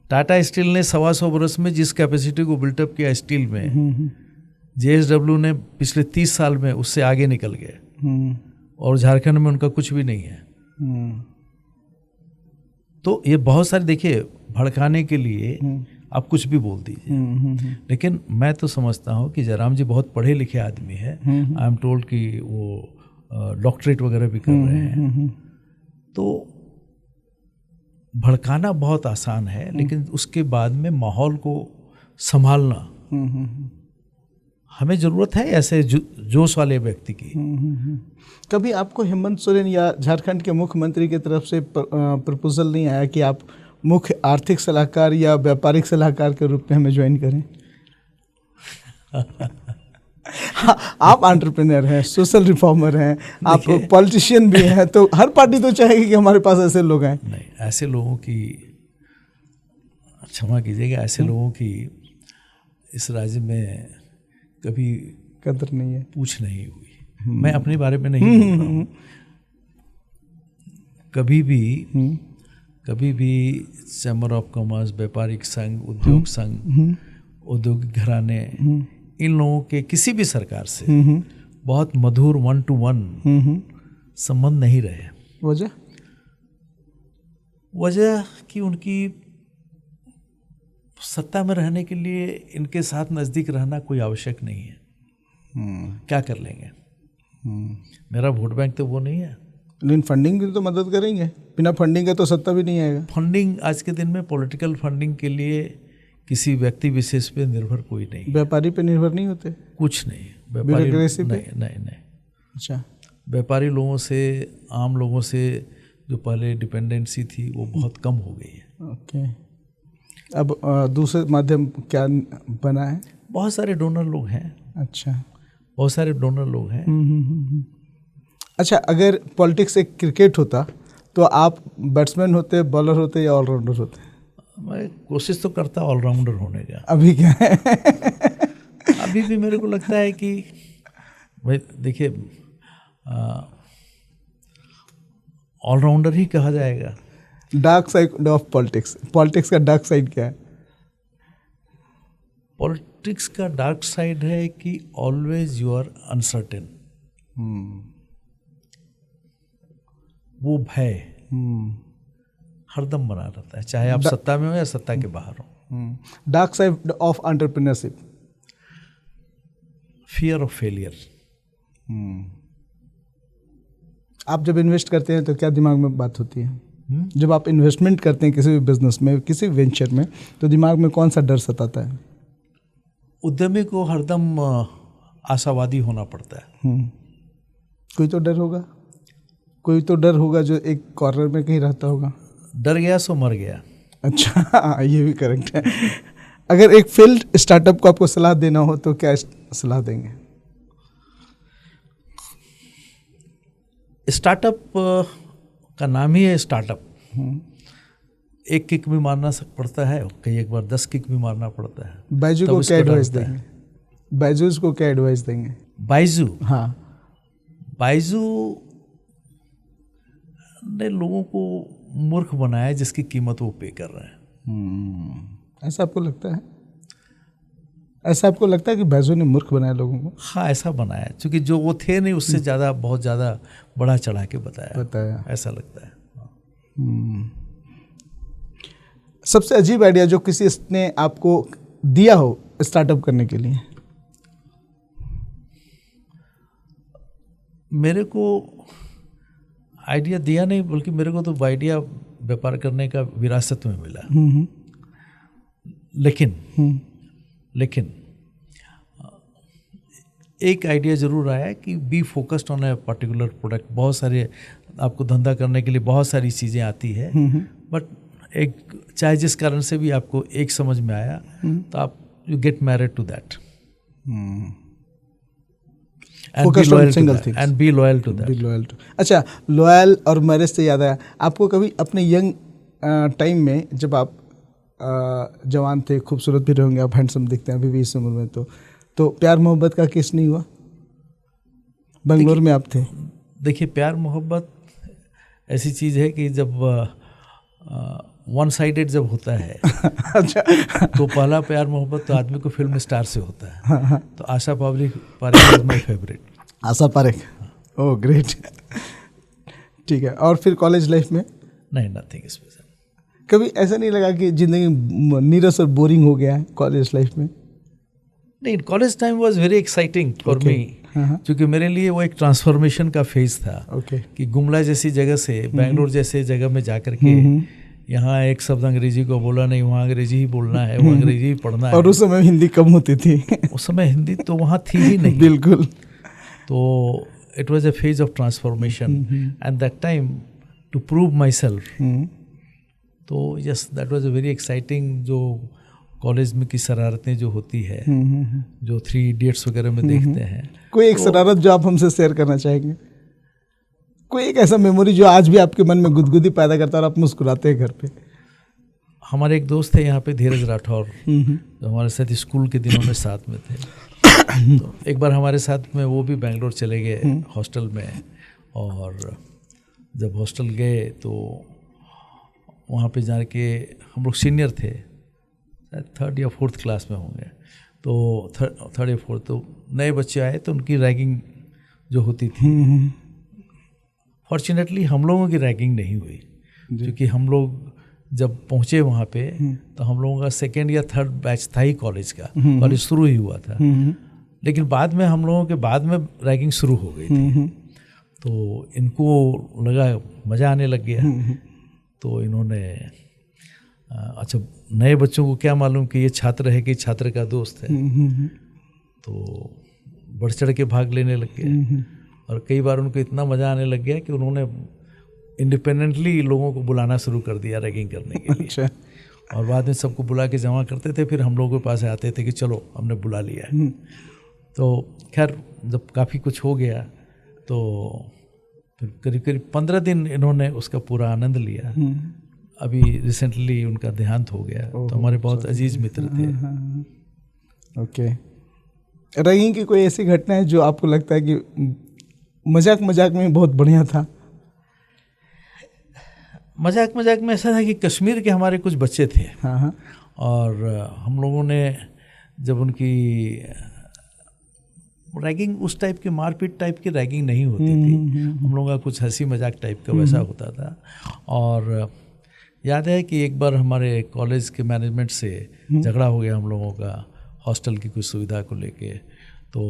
टाटा स्टील ने 125 वर्ष में जिस कैपेसिटी को बिल्टअप किया स्टील में, JSW ने पिछले 30 साल में उससे आगे निकल गए, और झारखंड में उनका कुछ भी नहीं है। तो ये बहुत सारे, देखिए, भड़काने के लिए आप कुछ भी बोल दीजिए, लेकिन मैं तो समझता हूँ कि जयराम जी बहुत पढ़े लिखे आदमी है। आई एम टोल्ड कि वो डॉक्टरेट वगैरह भी कर रहे हैं। तो भड़काना बहुत आसान है, लेकिन उसके बाद में माहौल को संभालना हमें ज़रूरत है ऐसे जोश वाले व्यक्ति की। कभी आपको हेमंत सोरेन या झारखंड के मुख्यमंत्री की तरफ से प्रपोजल नहीं आया कि आप मुख्य आर्थिक सलाहकार या व्यापारिक सलाहकार के रूप में हमें ज्वाइन करें? आप एंटरप्रेन्योर हैं, सोशल रिफॉर्मर हैं, आप पॉलिटिशियन भी हैं, तो हर पार्टी तो चाहेगी कि हमारे पास ऐसे लोग आए। नहीं, ऐसे लोगों की, क्षमा कीजिएगा, ऐसे लोगों की इस राज्य में कभी कदर नहीं है, पूछ नहीं हुई। मैं अपने बारे में नहीं बोल रहा हूँ। कभी भी चैम्बर ऑफ कॉमर्स, व्यापारिक संघ, उद्योग संघ, औद्योगिक घराने, इन लोगों के किसी भी सरकार से बहुत मधुर 1-to-1 संबंध नहीं रहे। वजह कि उनकी सत्ता में रहने के लिए इनके साथ नज़दीक रहना कोई आवश्यक नहीं है। क्या कर लेंगे? मेरा वोट बैंक तो वो नहीं है। लेकिन फंडिंग की तो मदद करेंगे, बिना फंडिंग के तो सत्ता भी नहीं आएगा। फंडिंग आज के दिन में पॉलिटिकल फंडिंग के लिए किसी व्यक्ति विशेष पे निर्भर कोई नहीं। व्यापारी पे निर्भर नहीं होते? कुछ नहीं। व्यापारी नहीं। अच्छा, व्यापारी लोगों से, आम लोगों से जो पहले डिपेंडेंसी थी वो बहुत कम हो गई है। ओके। अब दूसरे माध्यम क्या बना है? बहुत सारे डोनर लोग हैं। अच्छा, बहुत सारे डोनर लोग हैं। अच्छा, अगर पॉलिटिक्स एक क्रिकेट होता तो आप बैट्समैन होते, बॉलर होते या ऑलराउंडर होते? मैं कोशिश तो करता ऑलराउंडर होने का। अभी क्या है? अभी भी मेरे को लगता है कि भाई देखिए, ऑलराउंडर ही कहा जाएगा। Dark side of politics, politics का डार्क साइड क्या है? पॉलिटिक्स का डार्क साइड है कि ऑलवेज यू आर अनसर्टेन। वो भय हरदम बना रहता है, चाहे आप सत्ता में हो या सत्ता के बाहर हो। Dark side of entrepreneurship, fear of failure. आप जब इन्वेस्ट करते हैं तो क्या दिमाग में बात होती है? जब आप इन्वेस्टमेंट करते हैं किसी भी बिजनेस में, किसी भी वेंचर में, तो दिमाग में कौन सा डर सताता है? उद्यमी को हरदम आशावादी होना पड़ता है। कोई तो डर होगा, कोई तो डर होगा जो एक कॉर्नर में कहीं रहता होगा। डर गया सो मर गया। अच्छा, ये भी करेक्ट है। अगर एक फील्ड स्टार्टअप को आपको सलाह देना हो तो क्या सलाह देंगे? स्टार्टअप का नाम ही है स्टार्टअप। एक किक भी मारना पड़ता है, कई एक बार 10 किक भी मारना पड़ता है। बाइजू को क्या एडवाइस देंगे? बाइजूस को क्या एडवाइस देंगे? बाइजू, हाँ, बाइजू ने लोगों को मूर्ख बनाया जिसकी कीमत वो पे कर रहे हैं। ऐसा आपको लगता है? ऐसा आपको लगता है कि बाइजू ने मूर्ख बनाया लोगों को? हाँ, ऐसा बनाया, क्योंकि जो वो थे नहीं उससे ज़्यादा, बहुत ज़्यादा बढ़ा चढ़ा के बताया, ऐसा लगता है। सबसे अजीब आइडिया जो किसी ने आपको दिया हो स्टार्टअप करने के लिए? मेरे को आइडिया दिया नहीं, बल्कि मेरे को तो आइडिया व्यापार करने का विरासत में मिला। लेकिन एक आइडिया ज़रूर आया कि be focused on a particular product. बहुत सारे आपको धंधा करने के लिए बहुत सारी चीज़ें आती है, बट एक चाहे जिस कारण से भी आपको एक समझ में आया तो आप you get married to that and be loyal to that. अच्छा, लॉयल और मैरिज से याद आया, आपको कभी अपने यंग टाइम में, जब आप जवान थे, खूबसूरत भी रहेंगे, आप हैंडसम दिखते हैं अभी भी इस उम्र में, तो प्यार मोहब्बत का केस नहीं हुआ? बंगलोर में आप थे। देखिए, प्यार मोहब्बत ऐसी चीज़ है कि जब वन साइडेड जब होता है अच्छा, तो पहला प्यार मोहब्बत तो आदमी को फिल्म स्टार से होता है। तो Asha Parekh is my favourite. Asha Parekh, oh great. ठीक है, और फिर कॉलेज लाइफ में? नहीं, नथिंग स्पेशल। कभी ऐसा नहीं लगा कि जिंदगी नीरस और बोरिंग हो गया है कॉलेज लाइफ में? नहीं, college time was very exciting for me, क्योंकि मेरे लिए वो एक ट्रांसफॉर्मेशन का फेज था। कि गुमला जैसी जगह से बेंगलोर जैसे जगह में जाकर के यहाँ एक शब्द अंग्रेजी को बोला नहीं, वहाँ अंग्रेजी ही बोलना है, वो अंग्रेजी ही पढ़ना है। और उस समय हिंदी कम होती थी। उस समय हिंदी तो वहाँ थी ही नहीं। बिल्कुल। तो it was a phase of transformation and that time to prove myself. तो yes, that was a very exciting. जो कॉलेज में की शरारतें जो होती है, जो 3 इडियट्स वगैरह में देखते हैं। कोई एक शरारत जो आप हमसे शेयर करना चाहेंगे? कोई एक ऐसा मेमोरी जो आज भी आपके मन में गुदगुदी पैदा करता है और आप मुस्कुराते हैं घर पे? हमारे एक दोस्त थे यहाँ पे, धीरज राठौर, जो हमारे साथ स्कूल के दिनों में साथ में थे। तो एक बार हमारे साथ में वो भी बेंगलोर चले गए हॉस्टल में, और जब हॉस्टल गए तो वहाँ पे जाके हम लोग सीनियर थे, शायद 3rd या 4th क्लास में होंगे। तो 3rd या 4th, तो नए बच्चे आए तो उनकी रैगिंग जो होती थी, फॉर्चुनेटली हम लोगों की रैगिंग नहीं हुई, क्योंकि हम लोग जब पहुँचे वहाँ पे तो हम लोगों का 2nd या 3rd बैच था ही कॉलेज का, कॉलेज शुरू ही हुआ था। लेकिन बाद में हम लोगों के बाद में रैगिंग शुरू हो गई थी। तो इनको लगा मज़ा आने लग गया। तो इन्होंने अच्छा, नए बच्चों को क्या मालूम कि ये छात्र है कि छात्र का दोस्त है, तो बढ़ चढ़ के भाग लेने लग गए। और कई बार उनको इतना मज़ा आने लग गया कि उन्होंने इंडिपेंडेंटली लोगों को बुलाना शुरू कर दिया रैगिंग करने के लिए। अच्छा। और बाद में सबको बुला के जमा करते थे, फिर हम लोगों के पास आते थे कि चलो हमने बुला लिया है। तो खैर जब काफ़ी कुछ हो गया तो फिर करीब करीब 15 दिन इन्होंने उसका पूरा आनंद लिया। अभी रिसेंटली उनका देहांत हो गया। तो हमारे बहुत अजीज मित्र थे। ओके। रैगिंग की कोई ऐसी घटना है जो आपको लगता है कि मजाक मजाक में बहुत बढ़िया था? मजाक मजाक में ऐसा था कि कश्मीर के हमारे कुछ बच्चे थे। हाँ। और हम लोगों ने जब उनकी रैगिंग, उस टाइप की मारपीट टाइप की रैगिंग नहीं होती थी, हम लोगों का कुछ हंसी मजाक टाइप का वैसा होता था। और याद है कि एक बार हमारे कॉलेज के मैनेजमेंट से झगड़ा हो गया हम लोगों का, हॉस्टल की कुछ सुविधा को लेके। तो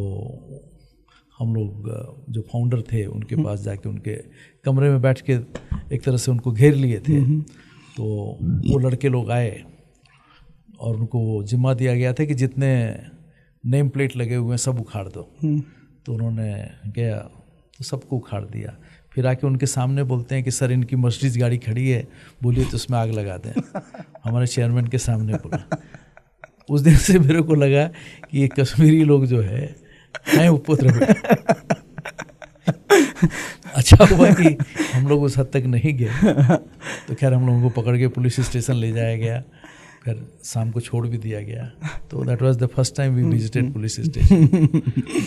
हम लोग जो फाउंडर थे उनके पास जाके उनके कमरे में बैठ के एक तरह से उनको घेर लिए थे। तो वो लड़के लोग आए और उनको जिम्मा दिया गया था कि जितने नेम प्लेट लगे हुए हैं सब उखाड़ दो। तो उन्होंने गया तो सबको उखाड़ दिया। फिर आके उनके सामने बोलते हैं कि सर इनकी मर्सिडीज गाड़ी खड़ी है, बोलिए तो उसमें आग लगा दें। हमारे चेयरमैन के सामने बोला। उस दिन से मेरे को लगा कि ये कश्मीरी लोग जो है उपद्रव। अच्छा हुआ कि हम लोग उस हद तक नहीं गए। तो खैर हम लोगों को पकड़ के पुलिस स्टेशन ले जाया गया, फिर शाम को छोड़ भी दिया गया। तो that was the first time we visited police station.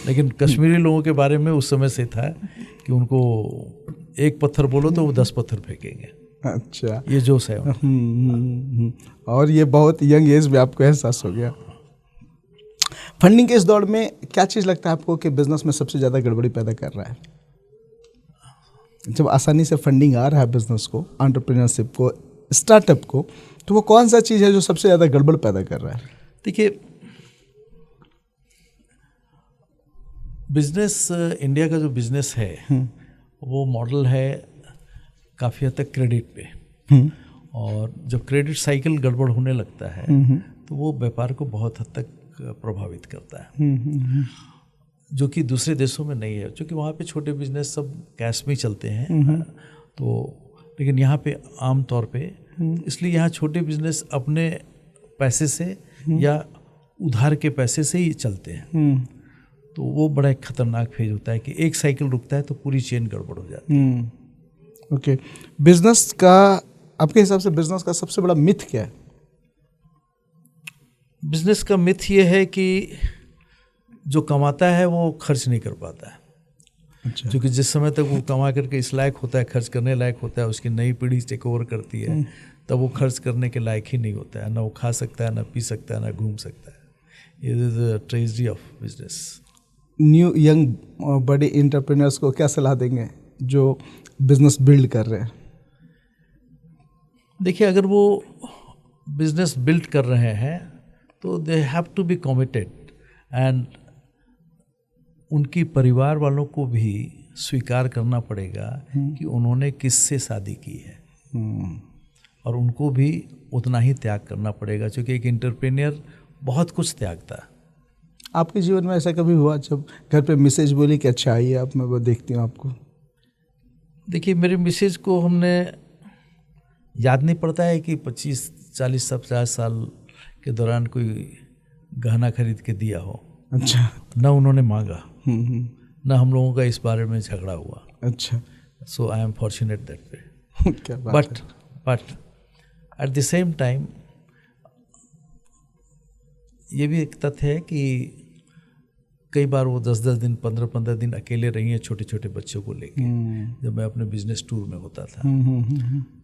लेकिन कश्मीरी लोगों के बारे में उस समय से था कि उनको एक पत्थर बोलो तो वो 10 पत्थर फेंकेंगे। अच्छा, ये जोश है। और ये बहुत यंग एज में आपको एहसास हो गया। फंडिंग के इस दौर में क्या चीज़ लगता है आपको कि बिजनेस में सबसे ज़्यादा गड़बड़ी पैदा कर रहा है? जब आसानी से फंडिंग आ रहा है बिजनेस को, एंटरप्रेन्योरशिप को, स्टार्टअप को, तो वो कौन सा चीज़ है जो सबसे ज़्यादा गड़बड़ पैदा कर रहा है? देखिए, बिजनेस, इंडिया का जो बिजनेस है वो मॉडल है काफ़ी हद तक क्रेडिट पे। और जब क्रेडिट साइकिल गड़बड़ होने लगता है तो वो व्यापार को बहुत हद तक प्रभावित करता है, जो कि दूसरे देशों में नहीं है, क्योंकि वहाँ पे छोटे बिजनेस सब कैश में चलते हैं। तो लेकिन यहाँ पे आम तौर पे, इसलिए यहाँ छोटे बिजनेस अपने पैसे से या उधार के पैसे से ही चलते हैं। तो वो बड़ा एक खतरनाक फेज होता है कि एक साइकिल रुकता है तो पूरी चेन गड़बड़ हो जाती है। ओके। बिजनेस का, आपके हिसाब से बिजनेस का सबसे बड़ा मिथ क्या है? बिजनेस का मिथ ये है कि जो कमाता है वो खर्च नहीं कर पाता है। अच्छा। क्योंकि जिस समय तक वो कमा करके इस लायक होता है, खर्च करने लायक होता है, उसकी नई पीढ़ी टेक ओवर करती है, तब वो खर्च करने के लायक ही नहीं होता है। ना वो खा सकता है, ना पी सकता है, ना घूम सकता है। ये is the tragedy of business. New young बड़े एंटरप्रेन्योर्स को क्या सलाह देंगे जो बिजनेस बिल्ड कर रहे हैं? देखिए, अगर वो बिजनेस बिल्ड कर रहे हैं तो they have to be committed, and उनकी परिवार वालों को भी स्वीकार करना पड़ेगा कि उन्होंने किससे शादी की है और उनको भी उतना ही त्याग करना पड़ेगा, क्योंकि एक एंटरप्रेन्योर बहुत कुछ त्यागता है। आपके जीवन में ऐसा कभी हुआ जब घर पे मिसेज बोली कि अच्छा आइए आप, मैं वो देखती हूँ आपको? देखिए, मेरे मिसेज को हमने याद नहीं पड़ता है कि 25, 40, 50 साल के दौरान कोई गहना खरीद के दिया हो। अच्छा। न उन्होंने मांगा, न हम लोगों का इस बारे में झगड़ा हुआ। अच्छा। So I am fortunate that way. क्या बात है। But at the same time ये भी एक तथ्य है कि कई बार वो 10-10 दिन, 15-15 दिन अकेले रही हैं छोटे छोटे बच्चों को लेके। जब मैं अपने बिजनेस टूर में होता था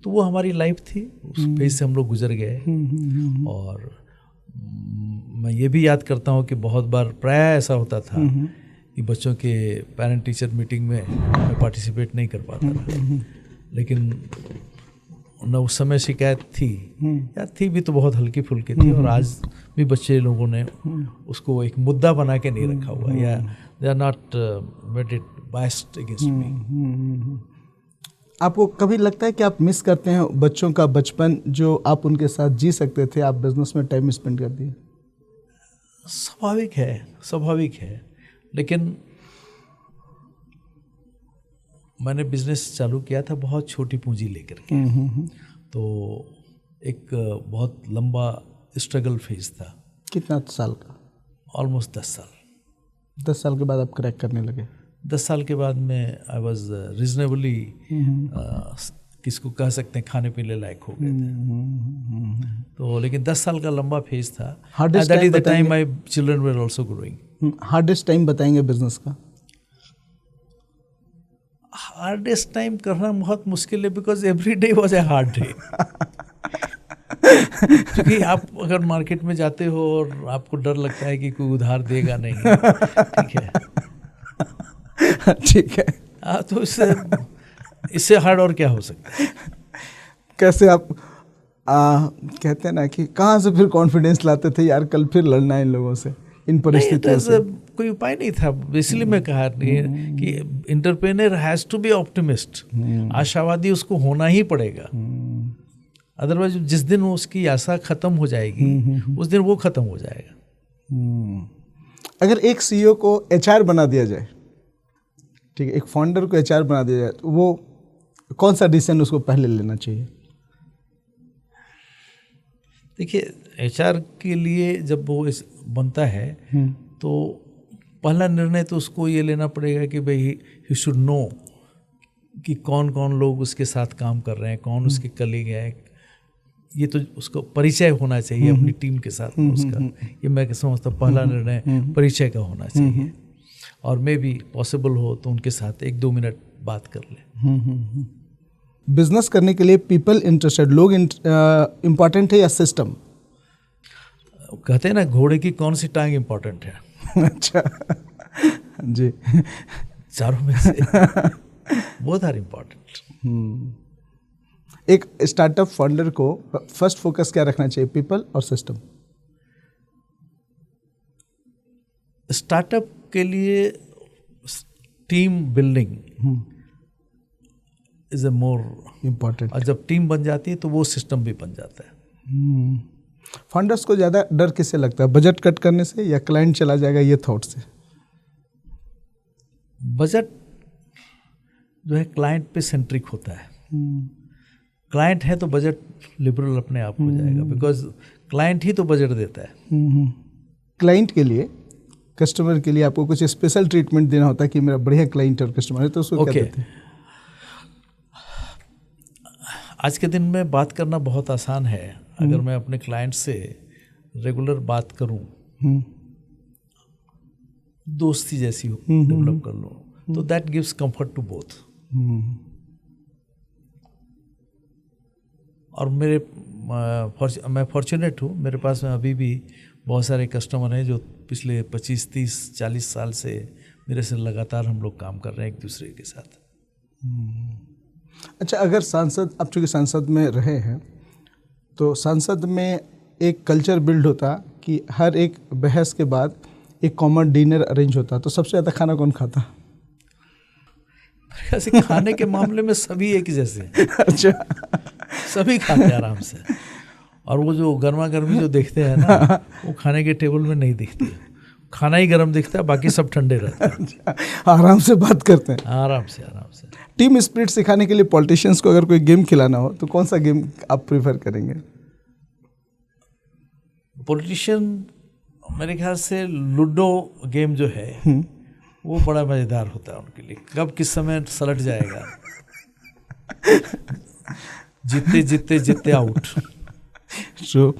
तो वो हमारी लाइफ थी, उस फेज से हम लोग गुजर गए। और मैं ये भी याद करता हूँ कि बहुत बार प्रायः ऐसा होता था कि बच्चों के पेरेंट टीचर मीटिंग में मैं पार्टिसिपेट नहीं कर पाता था, लेकिन न उस समय शिकायत थी या थी भी तो बहुत हल्की फुल्की थी। और आज भी बच्चे लोगों ने उसको एक मुद्दा बना के नहीं रखा हुआ, या they are not made it biased against me. आपको कभी लगता है कि आप मिस करते हैं बच्चों का बचपन जो आप उनके साथ जी सकते थे, आप बिजनेस में टाइम स्पेंड कर दिए? स्वाभाविक है, लेकिन मैंने बिजनेस चालू किया था बहुत छोटी पूंजी लेकर के। तो एक बहुत लंबा स्ट्रगल फेज था। कितना साल का? ऑलमोस्ट 10 साल। 10 साल के बाद आप क्रैक करने लगे? 10 साल के बाद में आई वॉज रीजनेबली, किसको कह सकते हैं, खाने पीने लायक हो गए थे। तो लेकिन 10 साल का लंबा फेज था। That is the time my children were also growing. Hardest time बताएंगे बिजनेस का? हार्डेस्ट टाइम करना बहुत मुश्किल है, because every day was a hard day. क्योंकि आप अगर मार्केट में जाते हो और आपको डर लगता है कि कोई उधार देगा नहीं, ठीक है, ठीक है, तो इससे हार्ड और क्या हो सकता है? कैसे आप कहते हैं ना कि कहाँ से फिर कॉन्फिडेंस लाते थे यार कल फिर लड़ना है इन लोगों से, इन परिस्थितियों से? कोई उपाय नहीं था, इसलिए मैं कहा कि entrepreneur has to be optimist. आशावादी उसको होना ही पड़ेगा, अदरवाइज जिस दिन उसकी आशा खत्म हो जाएगी उस दिन वो खत्म हो जाएगा। अगर एक सीईओ को एचआर बना दिया जाए, ठीक है, एक फाउंडर को एचआर बना दिया जाए, तो वो कौन सा डिसीजन उसको पहले लेना चाहिए? देखिए, एचआर के लिए जब वो बनता है तो पहला निर्णय तो उसको ये लेना पड़ेगा कि भाई ही शुड नो कि कौन कौन लोग उसके साथ काम कर रहे हैं, कौन उसके कलीग हैं। ये तो उसको परिचय होना चाहिए अपनी टीम के साथ उसका। ये मैं समझता हूँ पहला निर्णय परिचय का होना चाहिए। और मे भी पॉसिबल हो तो उनके साथ 1-2 मिनट बात कर ले। बिजनेस करने के लिए पीपल इंटरेस्टेड, लोग इम्पोर्टेंट है या सिस्टम? कहते हैं ना, घोड़े की कौन सी टांग इम्पोर्टेंट है? अच्छा जी। चारों में से बोथ आर इम्पोर्टेंट। एक स्टार्टअप फाउंडर को फर्स्ट फोकस क्या रखना चाहिए, पीपल और सिस्टम? स्टार्टअप के लिए team building is a more important, और जब टीम बन जाती है तो वो सिस्टम भी बन जाता है। फाउंडर्स को ज़्यादा डर किससे लगता है, बजट कट करने से या क्लाइंट चला जाएगा ये थॉट से? बजट जो है क्लाइंट पे सेंट्रिक होता है। क्लाइंट है तो बजट लिबरल अपने आप हो जाएगा, बिकॉज क्लाइंट ही तो बजट देता है। क्लाइंट के लिए, कस्टमर के लिए आपको कुछ स्पेशल ट्रीटमेंट देना होता है कि मेरा बढ़िया क्लाइंट और कस्टमर है, तो उसको क्या देते हैं? आज के दिन में बात करना बहुत आसान है। अगर मैं अपने क्लाइंट से रेगुलर बात करूं, दोस्ती जैसी डेवलप कर लूं, तो that gives comfort to both. और मैं फॉर्चुनेट हूँ, मेरे पास में अभी भी बहुत सारे कस्टमर हैं जो पिछले 25, 30, 40 साल से मेरे से लगातार हम लोग काम कर रहे हैं एक दूसरे के साथ। अच्छा, अगर सांसद, आप चूँकि सांसद में रहे हैं, तो सांसद में एक कल्चर बिल्ड होता कि हर एक बहस के बाद एक कॉमन डिनर अरेंज होता, तो सबसे ज़्यादा खाना कौन खाता? ऐसे खाने के मामले में सभी एक जैसे हैं। अच्छा, सभी खाते हैं आराम से। और वो जो गर्मा गर्मी जो देखते हैं ना, वो खाने के टेबल में नहीं दिखती है। खाना ही गर्म दिखता है, बाकी सब ठंडे रहते हैं। आराम से बात करते हैं। आराम से आराम से। टीम स्पिरिट सिखाने के लिए पॉलिटिशियंस को अगर कोई गेम खिलाना हो तो कौन सा गेम आप प्रीफर करेंगे? पॉलिटिशियन मेरे ख्याल से लूडो गेम जो है वो बड़ा मज़ेदार होता है उनके लिए। कब किस समय सलट जाएगा, जीतते जीतते जीतते आउट। तो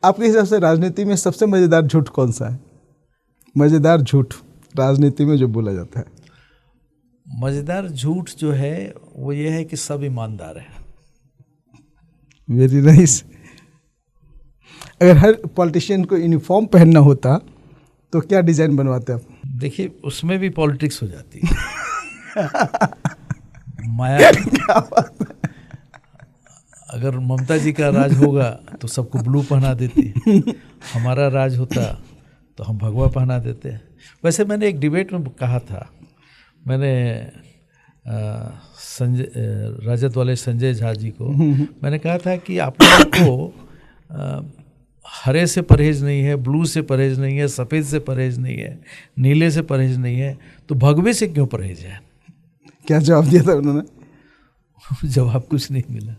आपके हिसाब से राजनीति में सबसे मज़ेदार झूठ कौन सा है? मज़ेदार झूठ राजनीति में जो बोला जाता है। मज़ेदार झूठ जो है वो ये है कि सब ईमानदार है। Very nice. अगर हर पॉलिटिशियन को यूनिफॉर्म पहनना होता तो क्या डिज़ाइन बनवाते आप? देखिए, उसमें भी पॉलिटिक्स हो जाती है। माया। क्या बात है? अगर ममता जी का राज होगा तो सबको ब्लू पहना देती, हमारा राज होता तो हम भगवा पहना देते। वैसे मैंने एक डिबेट में कहा था, मैंने राजद वाले संजय झा जी को मैंने कहा था कि आप लोगों को हरे से परहेज नहीं है, ब्लू से परहेज नहीं है, सफ़ेद से परहेज नहीं है, नीले से परहेज नहीं है, तो भगवे से क्यों परहेज है? क्या जवाब दिया था उन्होंने? जवाब कुछ नहीं मिला।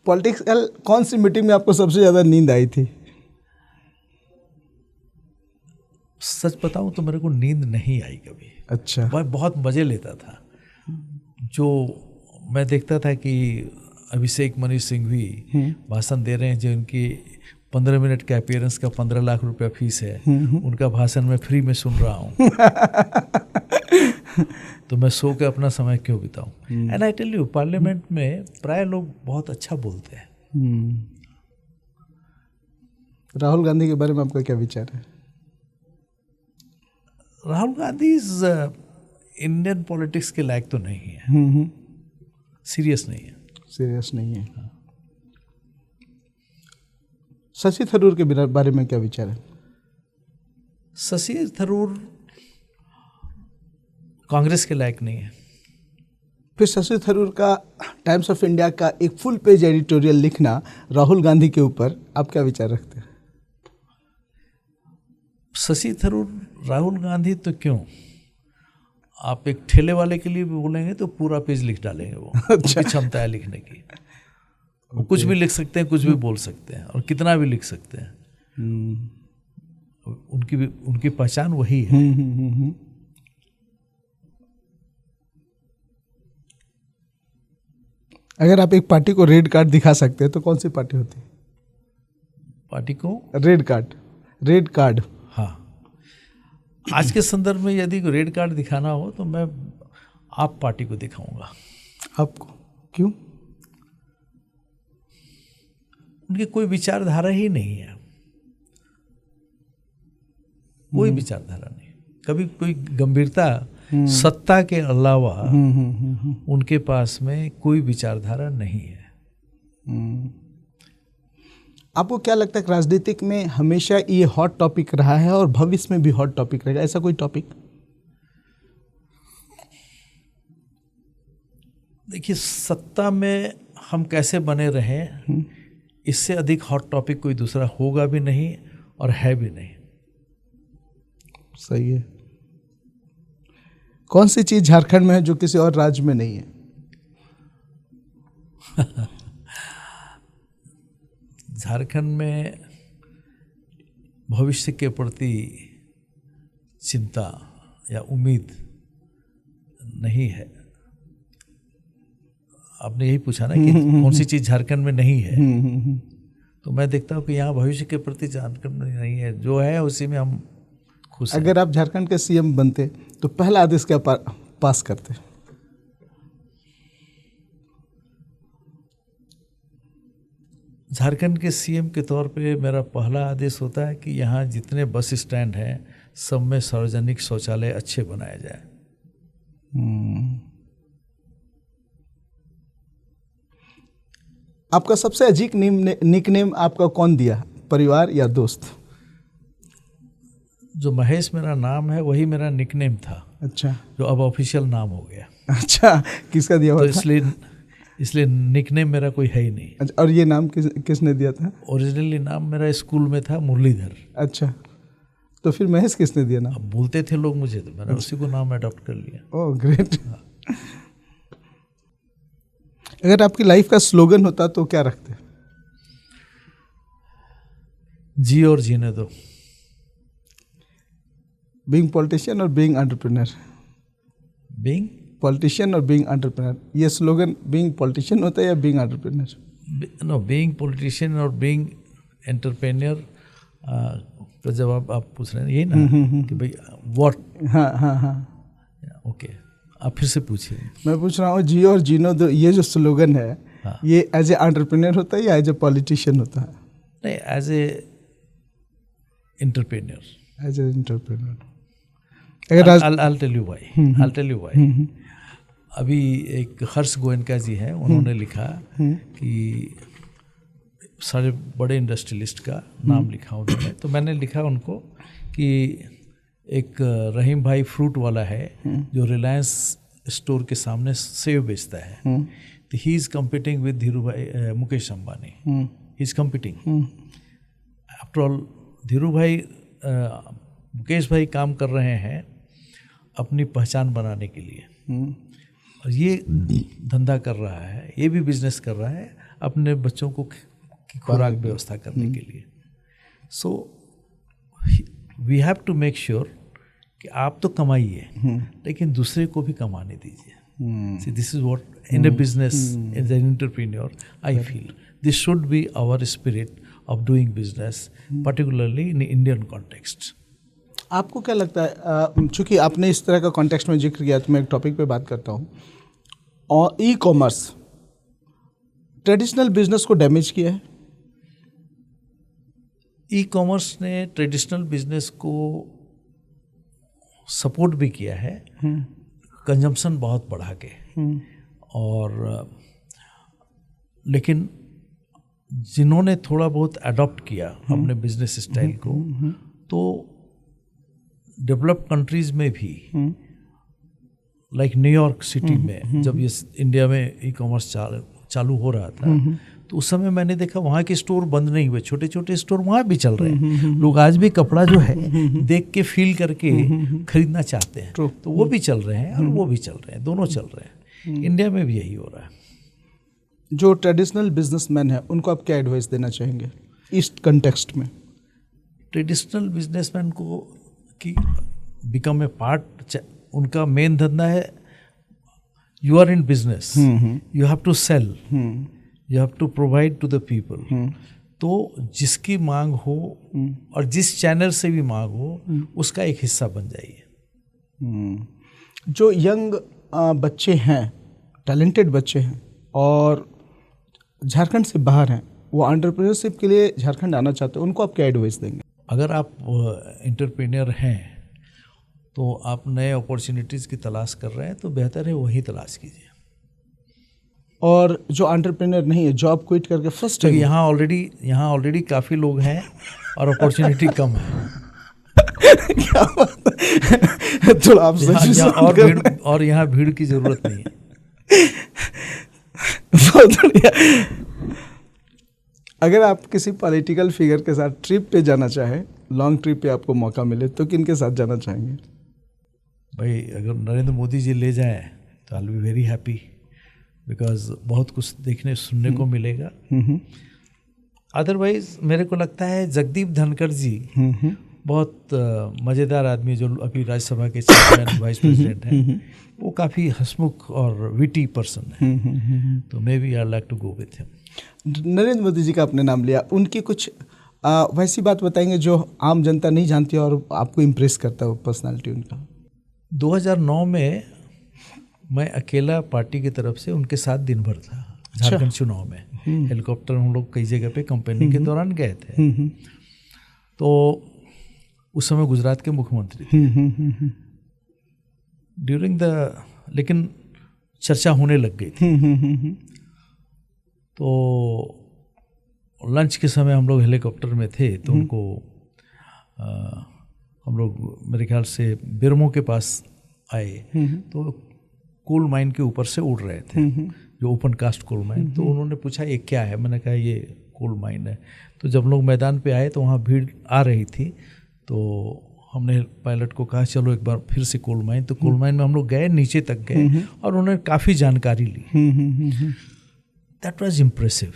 पॉलिटिकल कौन सी मीटिंग में आपको सबसे ज़्यादा नींद आई थी? सच बताऊं तो मेरे को नींद नहीं आई कभी। अच्छा। मैं बहुत मज़े लेता था। जो मैं देखता था कि अभिषेक मनु सिंघवी भाषण दे रहे हैं, जो उनकी 15 मिनट के अपीयरेंस का 15 लाख रुपया फीस है, उनका भाषण मैं फ्री में सुन रहा हूँ। तो मैं सो के अपना समय क्यों बिताऊं? And I tell you, parliament में प्राय लोग बहुत अच्छा बोलते हैं। राहुल गांधी के बारे में आपका क्या विचार है? राहुल गांधी इंडियन पॉलिटिक्स के लायक तो नहीं है। सीरियस नहीं है। सीरियस नहीं है। शशि थरूर के बारे में क्या विचार है? शशि थरूर कांग्रेस के लायक नहीं है। फिर शशि थरूर का टाइम्स ऑफ इंडिया का एक फुल पेज एडिटोरियल लिखना राहुल गांधी के ऊपर, आप क्या विचार रखते हैं? शशि थरूर राहुल गांधी तो क्यों, आप एक ठेले वाले के लिए भी बोलेंगे तो पूरा पेज लिख डालेंगे वो। अच्छा। उनकी क्षमता है लिखने की। वो कुछ भी लिख सकते हैं, कुछ भी बोल सकते हैं, और कितना भी लिख सकते हैं। उनकी पहचान वही है। अगर आप एक पार्टी को रेड कार्ड दिखा सकते हैं तो कौन सी पार्टी होती? पार्टी को रेड कार्ड? रेड कार्ड, हाँ। आज के संदर्भ में यदि रेड कार्ड दिखाना हो तो मैं आप पार्टी को दिखाऊंगा। आपको क्यों? उनकी कोई विचारधारा ही नहीं है, कोई विचारधारा नहीं, कभी कोई गंभीरता, सत्ता के अलावा उनके पास में कोई विचारधारा नहीं है। आपको क्या लगता है कि राजनीतिक में हमेशा ये हॉट टॉपिक रहा है और भविष्य में भी हॉट टॉपिक रहेगा, ऐसा कोई टॉपिक? देखिए, सत्ता में हम कैसे बने रहें, इससे अधिक हॉट टॉपिक कोई दूसरा होगा भी नहीं और है भी नहीं। सही है। कौन सी चीज झारखंड में है जो किसी और राज्य में नहीं है? झारखंड में भविष्य के प्रति चिंता या उम्मीद नहीं है। आपने यही पूछा ना कि कौन सी चीज़ झारखंड में नहीं है, तो मैं देखता हूँ कि यहाँ भविष्य के प्रति झारखंड में नहीं है। जो है उसी में हम खुश हैं। अगर आप झारखंड के सीएम बनते तो पहला आदेश क्या पास करते? झारखंड के सीएम के तौर पे मेरा पहला आदेश होता है कि यहाँ जितने बस स्टैंड हैं सब में सार्वजनिक शौचालय अच्छे बनाए जाए। आपका सबसे अजीब निकनेम आपका कौन दिया, परिवार या दोस्त? जो महेश मेरा नाम है वही मेरा निकनेम था। अच्छा। जो अब ऑफिशियल नाम हो गया। अच्छा, किसका दिया हुआ तो था? इसलिए इसलिए निकनेम मेरा कोई है ही नहीं। अच्छा, और ये नाम किसने दिया था? ओरिजिनली नाम मेरा स्कूल में था मुरलीधर। अच्छा, तो फिर महेश किसने दिया नाम? अब बोलते थे लोग मुझे, तो मैंने उसी को नाम अडॉप्ट कर लिया। Oh great. अगर आपकी लाइफ का स्लोगन होता तो क्या रखते? जी और जीने दो। बीइंग पॉलिटिशियन और बीइंग एंटरप्रेन्योर? बीइंग पॉलिटिशियन और बीइंग एंटरप्रेन्योर, ये स्लोगन बीइंग पॉलिटिशियन होता है या being entrepreneur? No, being politician और बीइंग एंटरप्रेन्योर का जवाब आप पूछ रहे हैं यही ना कि भाई व्हाट? हाँ हाँ हाँ, ओके, आप फिर से पूछिए। मैं पूछ रहा हूँ जी और जीनो दो, ये जो स्लोगन है, हाँ। ये एज ए एंटरप्रेन्योर होता है या एज ए पॉलिटिशियन होता है? नहीं, as a entrepreneur. As a entrepreneur. अगर I'll tell you why. I'll tell you why. अभी एक हर्ष गोयनका जी हैं, उन्होंने लिखा कि सारे बड़े इंडस्ट्रियलिस्ट का नाम लिखा उन्होंने, तो मैंने लिखा उनको कि एक रहीम भाई फ्रूट वाला है जो रिलायंस स्टोर के सामने सेव बेचता है, तो he is competing with Dhirubhai, Mukesh Ambani, he is competing. After all Dhirubhai, Mukesh भाई काम कर रहे हैं अपनी पहचान बनाने के लिए, और ये धंधा कर रहा है, ये भी बिजनेस कर रहा है अपने बच्चों को की खुराक व्यवस्था करने के लिए। So we have to make sure कि आप तो कमाइए लेकिन दूसरे को भी कमाने दीजिए। See, this is what in a business, as an entrepreneur, I feel this should be our spirit of doing business, particularly in Indian context. आपको क्या लगता है, चूँकि आपने इस तरह का कॉन्टेक्स्ट में जिक्र किया, तो मैं एक टॉपिक पे बात करता हूँ, और ई कॉमर्स ट्रेडिशनल बिजनेस को डैमेज किया है? ई कॉमर्स ने ट्रेडिशनल बिजनेस को सपोर्ट भी किया है, कंजम्पशन बहुत बढ़ा के, और लेकिन जिन्होंने थोड़ा बहुत अडॉप्ट किया अपने बिजनेस स्टाइल को, तो डेवलप्ड कंट्रीज में भी, लाइक न्यूयॉर्क सिटी में जब ये इंडिया में ई कॉमर्स चालू हो रहा था, तो उस समय मैंने देखा वहाँ के स्टोर बंद नहीं हुए, छोटे छोटे स्टोर वहाँ भी चल रहे हैं। लोग आज भी कपड़ा जो है देख के फील करके खरीदना चाहते हैं, तो वो भी चल रहे हैं और वो भी चल रहे हैं, दोनों चल रहे हैं। इंडिया में भी यही हो रहा है। जो ट्रेडिशनल बिजनेसमैन है उनको आप क्या एडवाइस देना चाहेंगे इस कंटेक्स्ट में? ट्रेडिशनल बिजनेसमैन को कि बिकम ए पार्ट, उनका मेन धंधा है, you are in business, you have to sell, you have to provide to the people. तो जिसकी मांग हो और जिस चैनल से भी मांग हो, उसका एक हिस्सा बन जाइए। जो यंग बच्चे हैं, टैलेंटेड बच्चे हैं और झारखंड से बाहर हैं, वो एंटरप्रेन्योरशिप के लिए झारखंड आना चाहते हैं, उनको आप क्या एडवाइस देंगे? अगर आप एंटरप्रेन्योर हैं तो आप नए अपॉर्चुनिटीज़ की तलाश कर रहे हैं, तो बेहतर है वही तलाश कीजिए। और जो एंटरप्रेन्योर नहीं है, जॉब क्विट करके फर्स्ट तो यहाँ ऑलरेडी काफ़ी लोग हैं और अपॉर्चुनिटी कम है। क्या बात है, थोड़ा आप और यहाँ भीड़ की ज़रूरत नहीं है। बहुत बढ़िया। अगर आप किसी पॉलिटिकल फिगर के साथ ट्रिप पे जाना चाहें, लॉन्ग ट्रिप पे आपको मौका मिले, तो किन के साथ जाना चाहेंगे? भाई अगर नरेंद्र मोदी जी ले जाएं तो I will be very happy, because बहुत कुछ देखने सुनने को मिलेगा। अदरवाइज मेरे को लगता है जगदीप धनखड़ जी बहुत मज़ेदार आदमी, जो अभी राज्यसभा के चेयरमैन वाइस प्रेसिडेंट हैं, वो काफ़ी हंसमुख और विटी पर्सन है, तो maybe I like to go with him. Narendra Modi ji का आपने नाम लिया, उनकी कुछ वैसी बात बताएंगे जो आम जनता नहीं जानती और आपको इम्प्रेस करता है पर्सनालिटी उनका? 2009 में मैं अकेला पार्टी की तरफ से उनके साथ दिन भर था झारखंड चुनाव में। हेलीकॉप्टर हम लोग कई जगह पे कंपेनिंग के दौरान गए थे। तो उस समय गुजरात के मुख्यमंत्री थे। ड्यूरिंग द, लेकिन चर्चा होने लग गई थी। तो लंच के समय हम लोग हेलीकॉप्टर में थे, तो उनको हम लोग मेरे ख्याल से बिरमो के पास आए, तो कोल माइन के ऊपर से उड़ रहे थे, ये ओपन कास्ट कोल माइन। तो उन्होंने पूछा ये क्या है, मैंने कहा ये कोल माइन है। तो जब लोग मैदान पे आए तो वहाँ भीड़ आ रही थी, तो हमने पायलट को कहा चलो एक बार फिर से कोल माइन। तो कोल माइन में हम लोग गए, नीचे तक गए और उन्होंने काफ़ी जानकारी ली। दैट वाज इम्प्रेसिव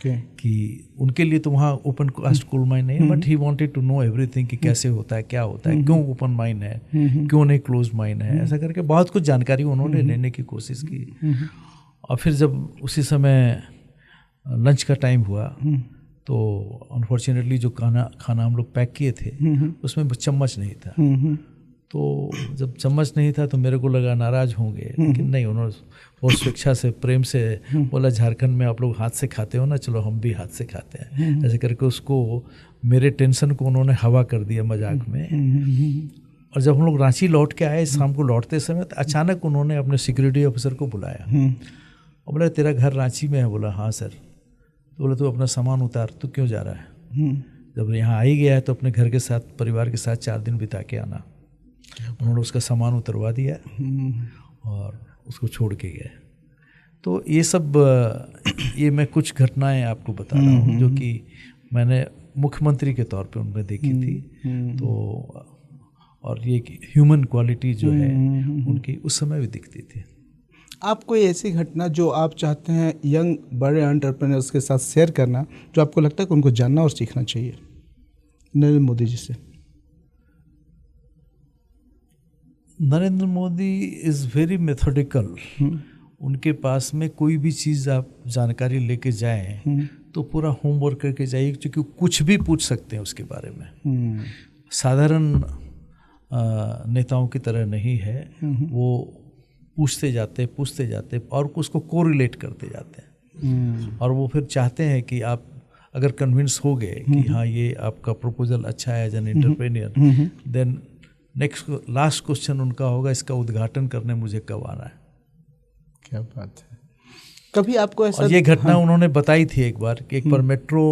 कि उनके लिए तो वहाँ ओपन कास्ट कोल माइन नहीं है, but he wanted to know everything कि कैसे होता है, क्या होता है, क्यों ओपन माइन है, क्यों नहीं क्लोज माइन है, ऐसा करके बहुत कुछ जानकारी उन्होंने लेने की कोशिश की। और फिर जब उसी समय लंच का टाइम हुआ तो अनफॉर्चुनेटली जो खाना हम लोग पैक किए थे उसमें चम्मच नहीं था। तो जब चम्मच नहीं था तो मेरे को लगा नाराज़ होंगे, लेकिन नहीं, उन्होंने बहुत स्वेच्छा से प्रेम से बोला झारखंड में आप लोग हाथ से खाते हो ना, चलो हम भी हाथ से खाते हैं। ऐसे करके उसको, मेरे टेंशन को उन्होंने हवा कर दिया मजाक में। और जब हम लोग रांची लौट के आए शाम को लौटते समय, तो अचानक उन्होंने अपने सिक्योरिटी ऑफिसर को बुलाया और बोला तेरा घर रांची में है? बोला हाँ सर। तो बोला तू अपना सामान उतार, तू क्यों जा रहा है? जब यहाँ आ ही गया है तो अपने घर के साथ, परिवार के साथ 4 दिन बिता के आना। उन्होंने उसका सामान उतरवा दिया और उसको छोड़ के गए। तो ये सब, ये मैं कुछ घटनाएं आपको बता रहा हूँ जो कि मैंने मुख्यमंत्री के तौर पे उनमें देखी थी। तो और ये ह्यूमन क्वालिटी जो है उनकी उस समय भी दिखती थी। आप कोई ऐसी घटना जो आप चाहते हैं यंग बड़े एंटरप्रेन्योर्स के साथ शेयर करना, जो आपको लगता है कि उनको जानना और सीखना चाहिए नरेंद्र मोदी जी से? Narendra Modi is very methodical. उनके पास में कोई भी चीज़ आप जानकारी लेके जाएं तो पूरा होमवर्क करके जाइए, क्योंकि कुछ भी पूछ सकते हैं उसके बारे में। साधारण नेताओं की तरह नहीं है, वो पूछते जाते और उसको कोरिलेट करते जाते हैं। और वो फिर चाहते हैं कि आप अगर कन्विंस हो गए कि हाँ ये आपका प्रपोजल अच्छा है as an entrepreneur, then next last question उनका होगा इसका उद्घाटन करने मुझे कब आना है। क्या बात है। कभी आपको ऐसा, और ये घटना उन्होंने बताई थी एक बार कि एक बार मेट्रो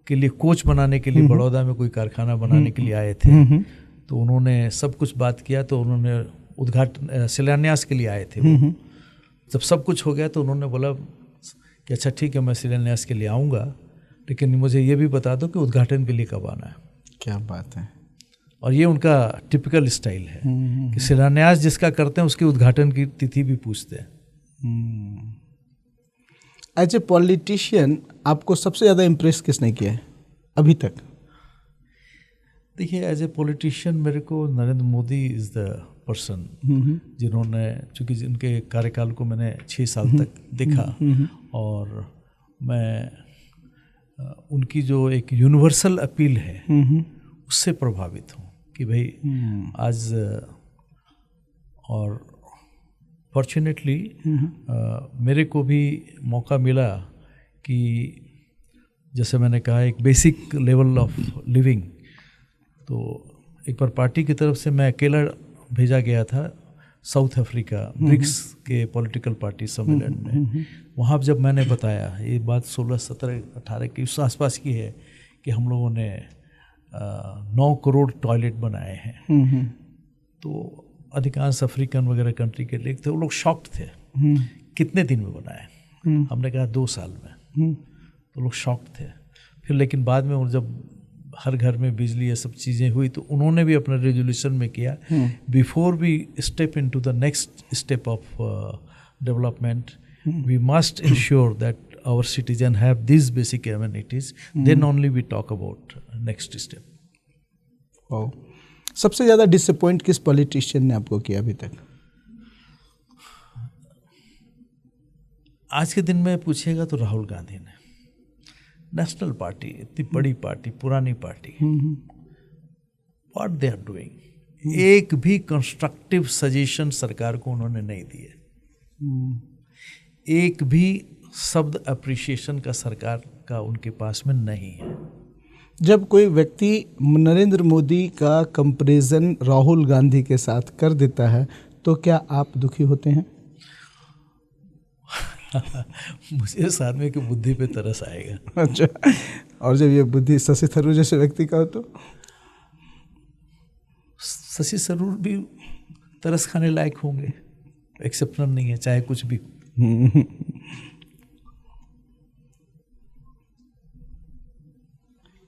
के लिए कोच बनाने के लिए बड़ौदा में कोई कारखाना बनाने के लिए आए थे। तो उन्होंने सब कुछ बात किया, तो उन्होंने उद्घाटन शिलान्यास के लिए आए थे वो। जब सब कुछ हो गया तो उन्होंने बोला कि अच्छा ठीक है मैं शिलान्यास के लिए आऊँगा, लेकिन मुझे ये भी बता दो कि उद्घाटन के लिए कब आना है। क्या बात है। और ये उनका टिपिकल स्टाइल है कि शिलान्यास जिसका करते हैं उसकी उद्घाटन की तिथि भी पूछते हैं। एज ए पॉलिटिशियन आपको सबसे ज़्यादा इम्प्रेस किसने किया है अभी तक? देखिए, एज ए पॉलिटिशियन मेरे को Narendra Modi is the person जिन्होंने, चूँकि जिनके कार्यकाल को मैंने 6 साल तक देखा और मैं उनकी जो एक यूनिवर्सल अपील है उससे प्रभावित हूँ कि भाई आज, और फॉर्चुनेटली मेरे को भी मौका मिला कि जैसे मैंने कहा एक बेसिक लेवल ऑफ लिविंग, तो एक बार पार्टी की तरफ से मैं अकेला भेजा गया था साउथ अफ्रीका ब्रिक्स के पॉलिटिकल पार्टी सम्मेलन में। वहाँ जब मैंने बताया, ये बात 16, 17, 18 की उस आसपास की है कि हम लोगों ने 9 करोड़ टॉयलेट बनाए हैं, तो अधिकांश अफ्रीकन वगैरह कंट्री के लिए थे, वो लोग शॉक्ड थे कितने दिन में बनाए। हमने कहा 2 साल में, तो लोग शॉक्ड थे। फिर लेकिन बाद में जब हर घर में बिजली ये सब चीज़ें हुई तो उन्होंने भी अपना रेजोल्यूशन में किया, before we step into the next step of development we must ensure that our citizen have this basic amenities, then only we talk about next step. सबसे ज़्यादा डिसअपॉइंट किस पॉलिटिशियन ने आपको किया अभी तक? आज के दिन में पूछिएगा तो राहुल गांधी ने। नेशनल पार्टी, इतनी बड़ी पार्टी, पुरानी party, what they are doing, एक भी कंस्ट्रक्टिव सजेशन सरकार को उन्होंने नहीं दिए, एक भी शब्द अप्रिशिएशन का सरकार का उनके पास में नहीं है। जब कोई व्यक्ति नरेंद्र मोदी का कंपैरिजन राहुल गांधी के साथ कर देता है तो क्या आप दुखी होते हैं? मुझे इस आदमी की बुद्धि पे तरस आएगा। अच्छा, और जब ये बुद्धि शशि थरूर जैसे व्यक्ति का हो तो? शशि थरूर भी तरस खाने लायक होंगे, एक्सेप्शनल नहीं है चाहे कुछ भी।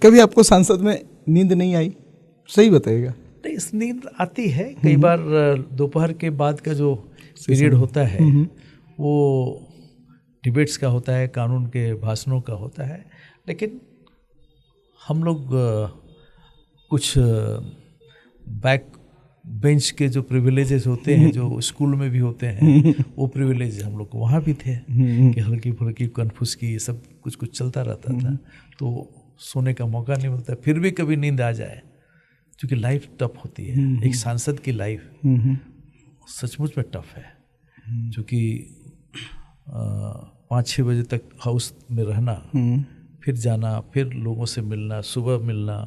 कभी आपको सांसद में नींद नहीं आई? सही बताइएगा। नहीं, इस नींद आती है कई बार। दोपहर के बाद का जो पीरियड होता है वो डिबेट्स का होता है, कानून के भाषणों का होता है, लेकिन हम लोग कुछ बैक बेंच के जो प्रिविलेजेस होते हैं, जो स्कूल में भी होते हैं, वो प्रिविलेज हम लोग को वहाँ भी थे कि हल्की फुल्की कन्फ्यूज की ये सब कुछ कुछ चलता रहता था, तो सोने का मौका नहीं मिलता। फिर भी कभी नींद आ जाए, क्योंकि लाइफ टफ होती है। एक सांसद की लाइफ सचमुच में टफ है, क्योंकि 5-6 बजे तक हाउस में रहना, फिर जाना, फिर लोगों से मिलना, सुबह मिलना,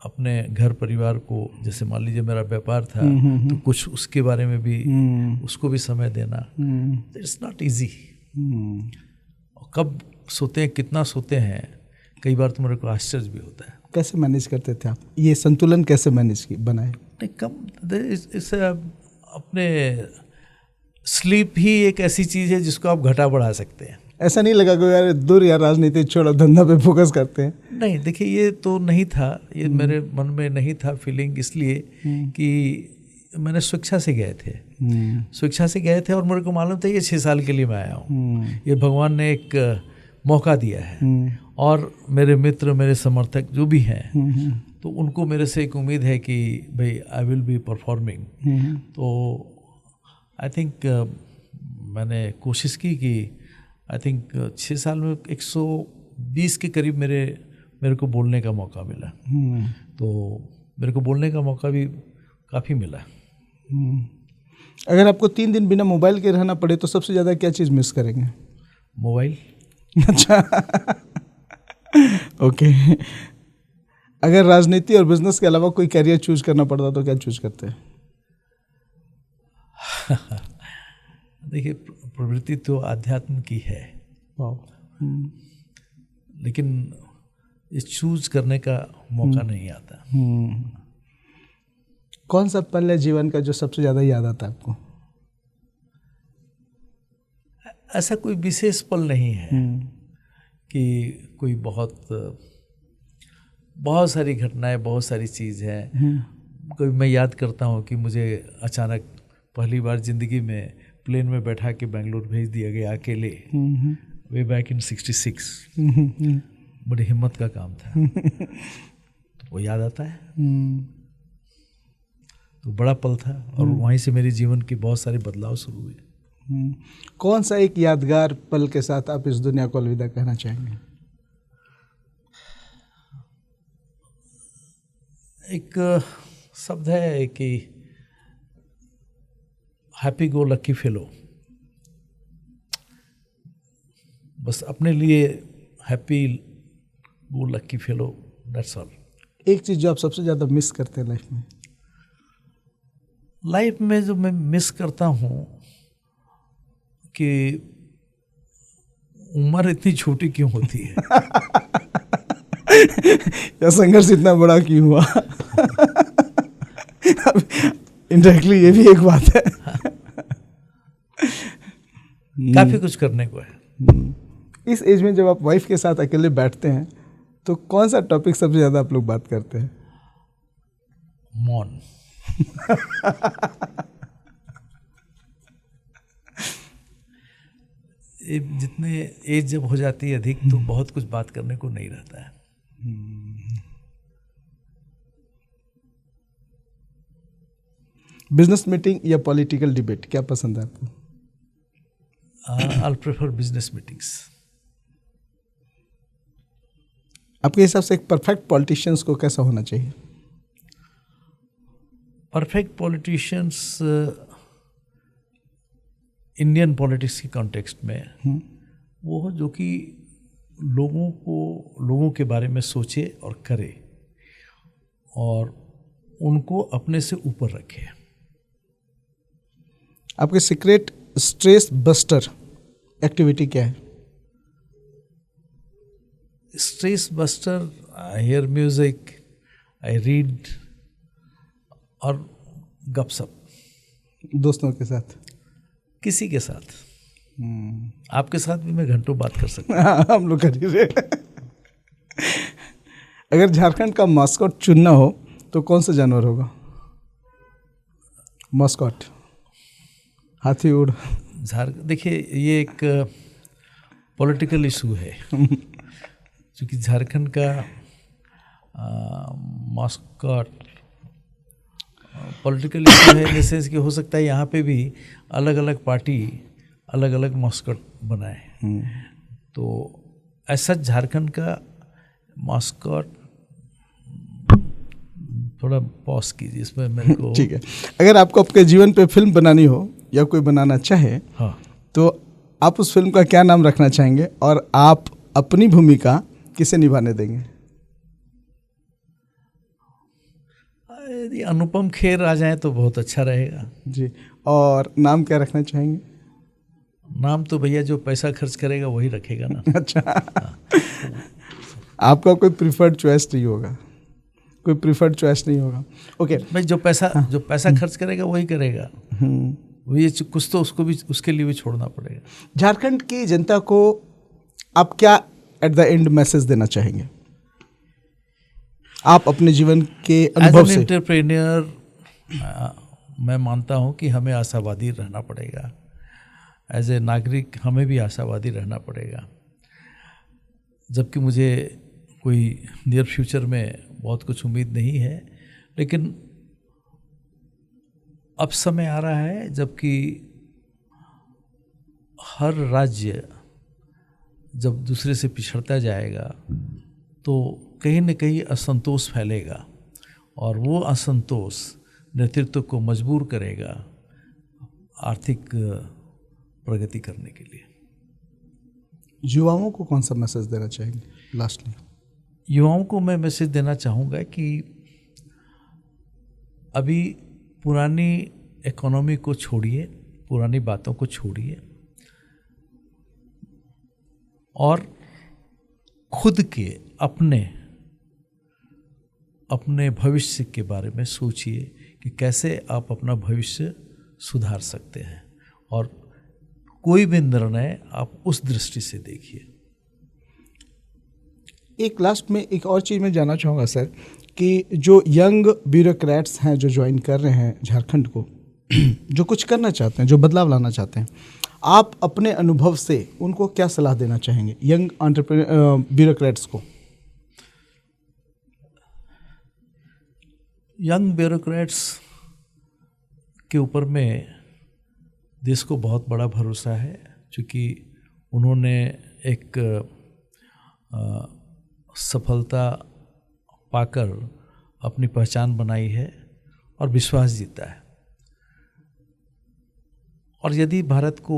अपने घर परिवार को, जैसे मान लीजिए मेरा व्यापार था तो कुछ उसके बारे में भी उसको भी समय देना, इट्स नॉट इजी। कब सोते हैं, कितना सोते हैं, कई बार तो मेरे को आश्चर्य भी होता है। कैसे मैनेज करते थे आप? ये संतुलन कैसे मैनेज बनाए? नहीं, कम इससे अपने स्लीप ही एक ऐसी चीज़ है जिसको आप घटा बढ़ा सकते हैं। ऐसा नहीं लगा कि यार दूर यार राजनीति छोड़ो, धंधा पे फोकस करते हैं? नहीं, देखिए ये तो नहीं था, ये मेरे मन में नहीं था फीलिंग, इसलिए कि मैंने स्वेच्छा से गए थे। स्वेच्छा से गए थे और मेरे को मालूम था ये 6 साल के लिए मैं आया हूँ, ये भगवान ने एक मौका दिया है। और मेरे मित्र, मेरे समर्थक जो भी हैं, तो उनको मेरे से एक उम्मीद है कि भाई आई विल बी परफॉर्मिंग। तो आई थिंक मैंने कोशिश की कि आई थिंक 6 साल में 120 के करीब मेरे को बोलने का मौका मिला। तो मेरे को बोलने का मौका भी काफ़ी मिला। अगर आपको 3 दिन बिना मोबाइल के रहना पड़े तो सबसे ज़्यादा क्या चीज़ मिस करेंगे? मोबाइल। अच्छा। ओके। अगर राजनीति और बिजनेस के अलावा कोई कैरियर चूज करना पड़ता तो क्या चूज करते हैं? देखिए, प्रवृत्ति तो आध्यात्म की है, लेकिन ये चूज करने का मौका नहीं आता। कौन सा पल है जीवन का जो सबसे ज़्यादा याद आता है आपको? ऐसा कोई विशेष पल नहीं है कि कोई बहुत सारी घटनाएं, बहुत सारी चीज़ हैं। कोई मैं याद करता हूँ कि मुझे अचानक पहली बार ज़िंदगी में प्लेन में बैठा के बेंगलोर भेज दिया गया अकेले, वे बैक इन 66। बड़ी हिम्मत का काम था। तो वो याद आता है। तो बड़ा पल था और वहीं से मेरे जीवन के बहुत सारे बदलाव शुरू हुए। कौन सा एक यादगार पल के साथ आप इस दुनिया को अलविदा कहना चाहेंगे? एक शब्द है कि हैप्पी गो लकी फेलो। बस अपने लिए happy go lucky fellow, that's all. एक चीज़ जो आप सबसे ज़्यादा मिस करते हैं लाइफ में? लाइफ में जो मैं मिस करता हूँ कि उम्र इतनी छोटी क्यों होती है। या संघर्ष इतना बड़ा क्यों हुआ? इनडायरेक्टली ये भी एक बात है। काफी कुछ करने को है। इस एज में जब आप वाइफ के साथ अकेले बैठते हैं तो कौन सा टॉपिक सबसे ज्यादा आप लोग बात करते हैं? मौन। जितने एज जब हो जाती है अधिक तो बहुत कुछ बात करने को नहीं रहता है। बिजनेस मीटिंग या पॉलिटिकल डिबेट, क्या पसंद है आपको? I'll prefer business meetings. आपके हिसाब से एक परफेक्ट पॉलिटिशियंस को कैसा होना चाहिए? परफेक्ट पॉलिटिशियंस इंडियन पॉलिटिक्स के कॉन्टेक्स्ट में वो हो जो कि लोगों के बारे में सोचे और करे और उनको अपने से ऊपर रखे। आपके सीक्रेट स्ट्रेस बस्टर एक्टिविटी क्या है? Stress buster, I hear music, I read और गपशप। दोस्तों के साथ? किसी के साथ। आपके साथ भी मैं घंटों बात कर सकता हूँ। हम लोग कर ही रहे। अगर झारखंड का मास्कॉट चुनना हो तो कौन सा जानवर होगा? मास्कॉट, हाथी, ऊँट? देखिए, ये एक पॉलिटिकल इशू है क्योंकि झारखंड का मास्कॉट पॉलिटिकल इशू है, इन सेंस कि हो सकता है यहाँ पे भी अलग अलग पार्टी अलग अलग मास्कॉट बनाए। तो ऐसा झारखंड का मास्कॉट थोड़ा पॉज कीजिए इसमें मेरे को। ठीक है, अगर आपको आपके जीवन पे फिल्म बनानी हो या कोई बनाना चाहे, हाँ, तो आप उस फिल्म का क्या नाम रखना चाहेंगे और आप अपनी भूमिका किसे निभाने देंगे? यदि अनुपम खेर आ जाए तो बहुत अच्छा रहेगा जी। और नाम क्या रखना चाहेंगे? नाम तो भैया जो पैसा खर्च करेगा वही रखेगा ना। अच्छा, आपका कोई प्रिफर्ड चॉइस नहीं होगा? कोई प्रिफर्ड चॉइस नहीं होगा? ओके, भाई जो पैसा खर्च करेगा वही करेगा। ये कुछ तो उसको भी, उसके लिए भी छोड़ना पड़ेगा। झारखंड की जनता को आप क्या एट द एंड मैसेज देना चाहेंगे, आप अपने जीवन के अनुभव से? एंटरप्रेन्योर मैं मानता हूँ कि हमें आशावादी रहना पड़ेगा। एज ए नागरिक हमें भी आशावादी रहना पड़ेगा। जबकि मुझे कोई नियर फ्यूचर में बहुत कुछ उम्मीद नहीं है, लेकिन अब समय आ रहा है जबकि हर राज्य जब दूसरे से पिछड़ता जाएगा तो कहीं न कहीं असंतोष फैलेगा और वो असंतोष नेतृत्व को मजबूर करेगा आर्थिक प्रगति करने के लिए। युवाओं को कौन सा मैसेज देना चाहेंगे लास्टली? युवाओं को मैं मैसेज देना चाहूँगा कि अभी पुरानी इकोनॉमी को छोड़िए, पुरानी बातों को छोड़िए और खुद के अपने भविष्य के बारे में सोचिए कि कैसे आप अपना भविष्य सुधार सकते हैं और कोई भी निर्णय आप उस दृष्टि से देखिए। एक लास्ट में एक और चीज़ मैं जानना चाहूँगा सर, कि जो यंग ब्यूरोक्रेट्स हैं जो ज्वाइन कर रहे हैं झारखंड को, जो कुछ करना चाहते हैं, जो बदलाव लाना चाहते हैं, आप अपने अनुभव से उनको क्या सलाह देना चाहेंगे यंग ब्यूरोक्रेट्स को? यंग ब्यूरोक्रेट्स के ऊपर में देश को बहुत बड़ा भरोसा है, क्योंकि उन्होंने एक सफलता पाकर अपनी पहचान बनाई है और विश्वास जीता है। और यदि भारत को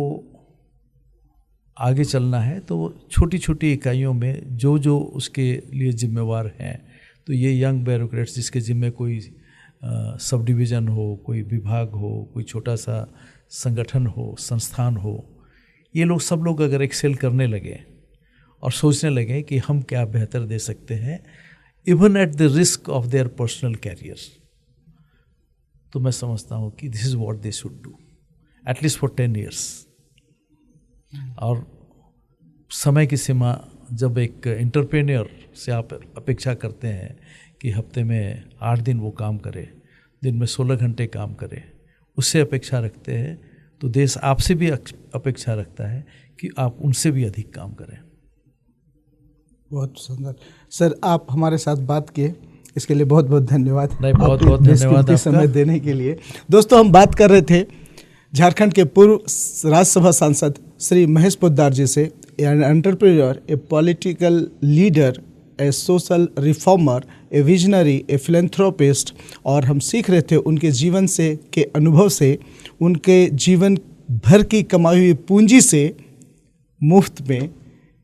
आगे चलना है तो छोटी छोटी इकाइयों में जो जो उसके लिए जिम्मेवार हैं, तो ये यंग ब्यूरोक्रेट्स जिसके जिम्मे कोई सब डिवीज़न हो, कोई विभाग हो, कोई छोटा सा संगठन हो, संस्थान हो, ये लोग सब लोग अगर एक्सेल करने लगे और सोचने लगे कि हम क्या बेहतर दे सकते हैं even at the risk of their personal career, तो मैं समझता हूँ कि this is what they should do at least for 10 years। और समय की सीमा, जब एक एंटरप्रेन्योर से आप अपेक्षा करते हैं कि हफ्ते में 8 दिन वो काम करे, दिन में 16 घंटे काम करे, उससे अपेक्षा रखते हैं, तो देश आपसे भी अपेक्षा रखता है कि आप उनसे भी अधिक काम करें। बहुत सुंदर सर, आप हमारे साथ बात किए, इसके लिए बहुत बहुत धन्यवाद। नहीं, बहुत बहुत धन्यवाद आपका समय देने के लिए। दोस्तों, हम बात कर रहे थे झारखंड के पूर्व राज्यसभा सांसद श्री महेश पोद्दार जी से, an entrepreneur, A political leader, A social reformer, A visionary, A philanthropist, और हम सीख रहे थे उनके जीवन से के अनुभव से, उनके जीवन भर की कमाई हुई पूंजी से, मुफ्त में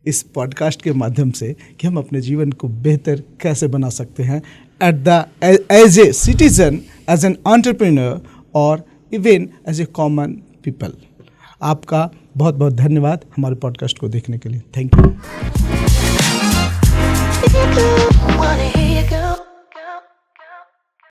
इस पॉडकास्ट के माध्यम से, कि हम अपने जीवन को बेहतर कैसे बना सकते हैं as a citizen, as an entrepreneur और even as a common people. आपका बहुत बहुत धन्यवाद हमारे पॉडकास्ट को देखने के लिए। Thank you.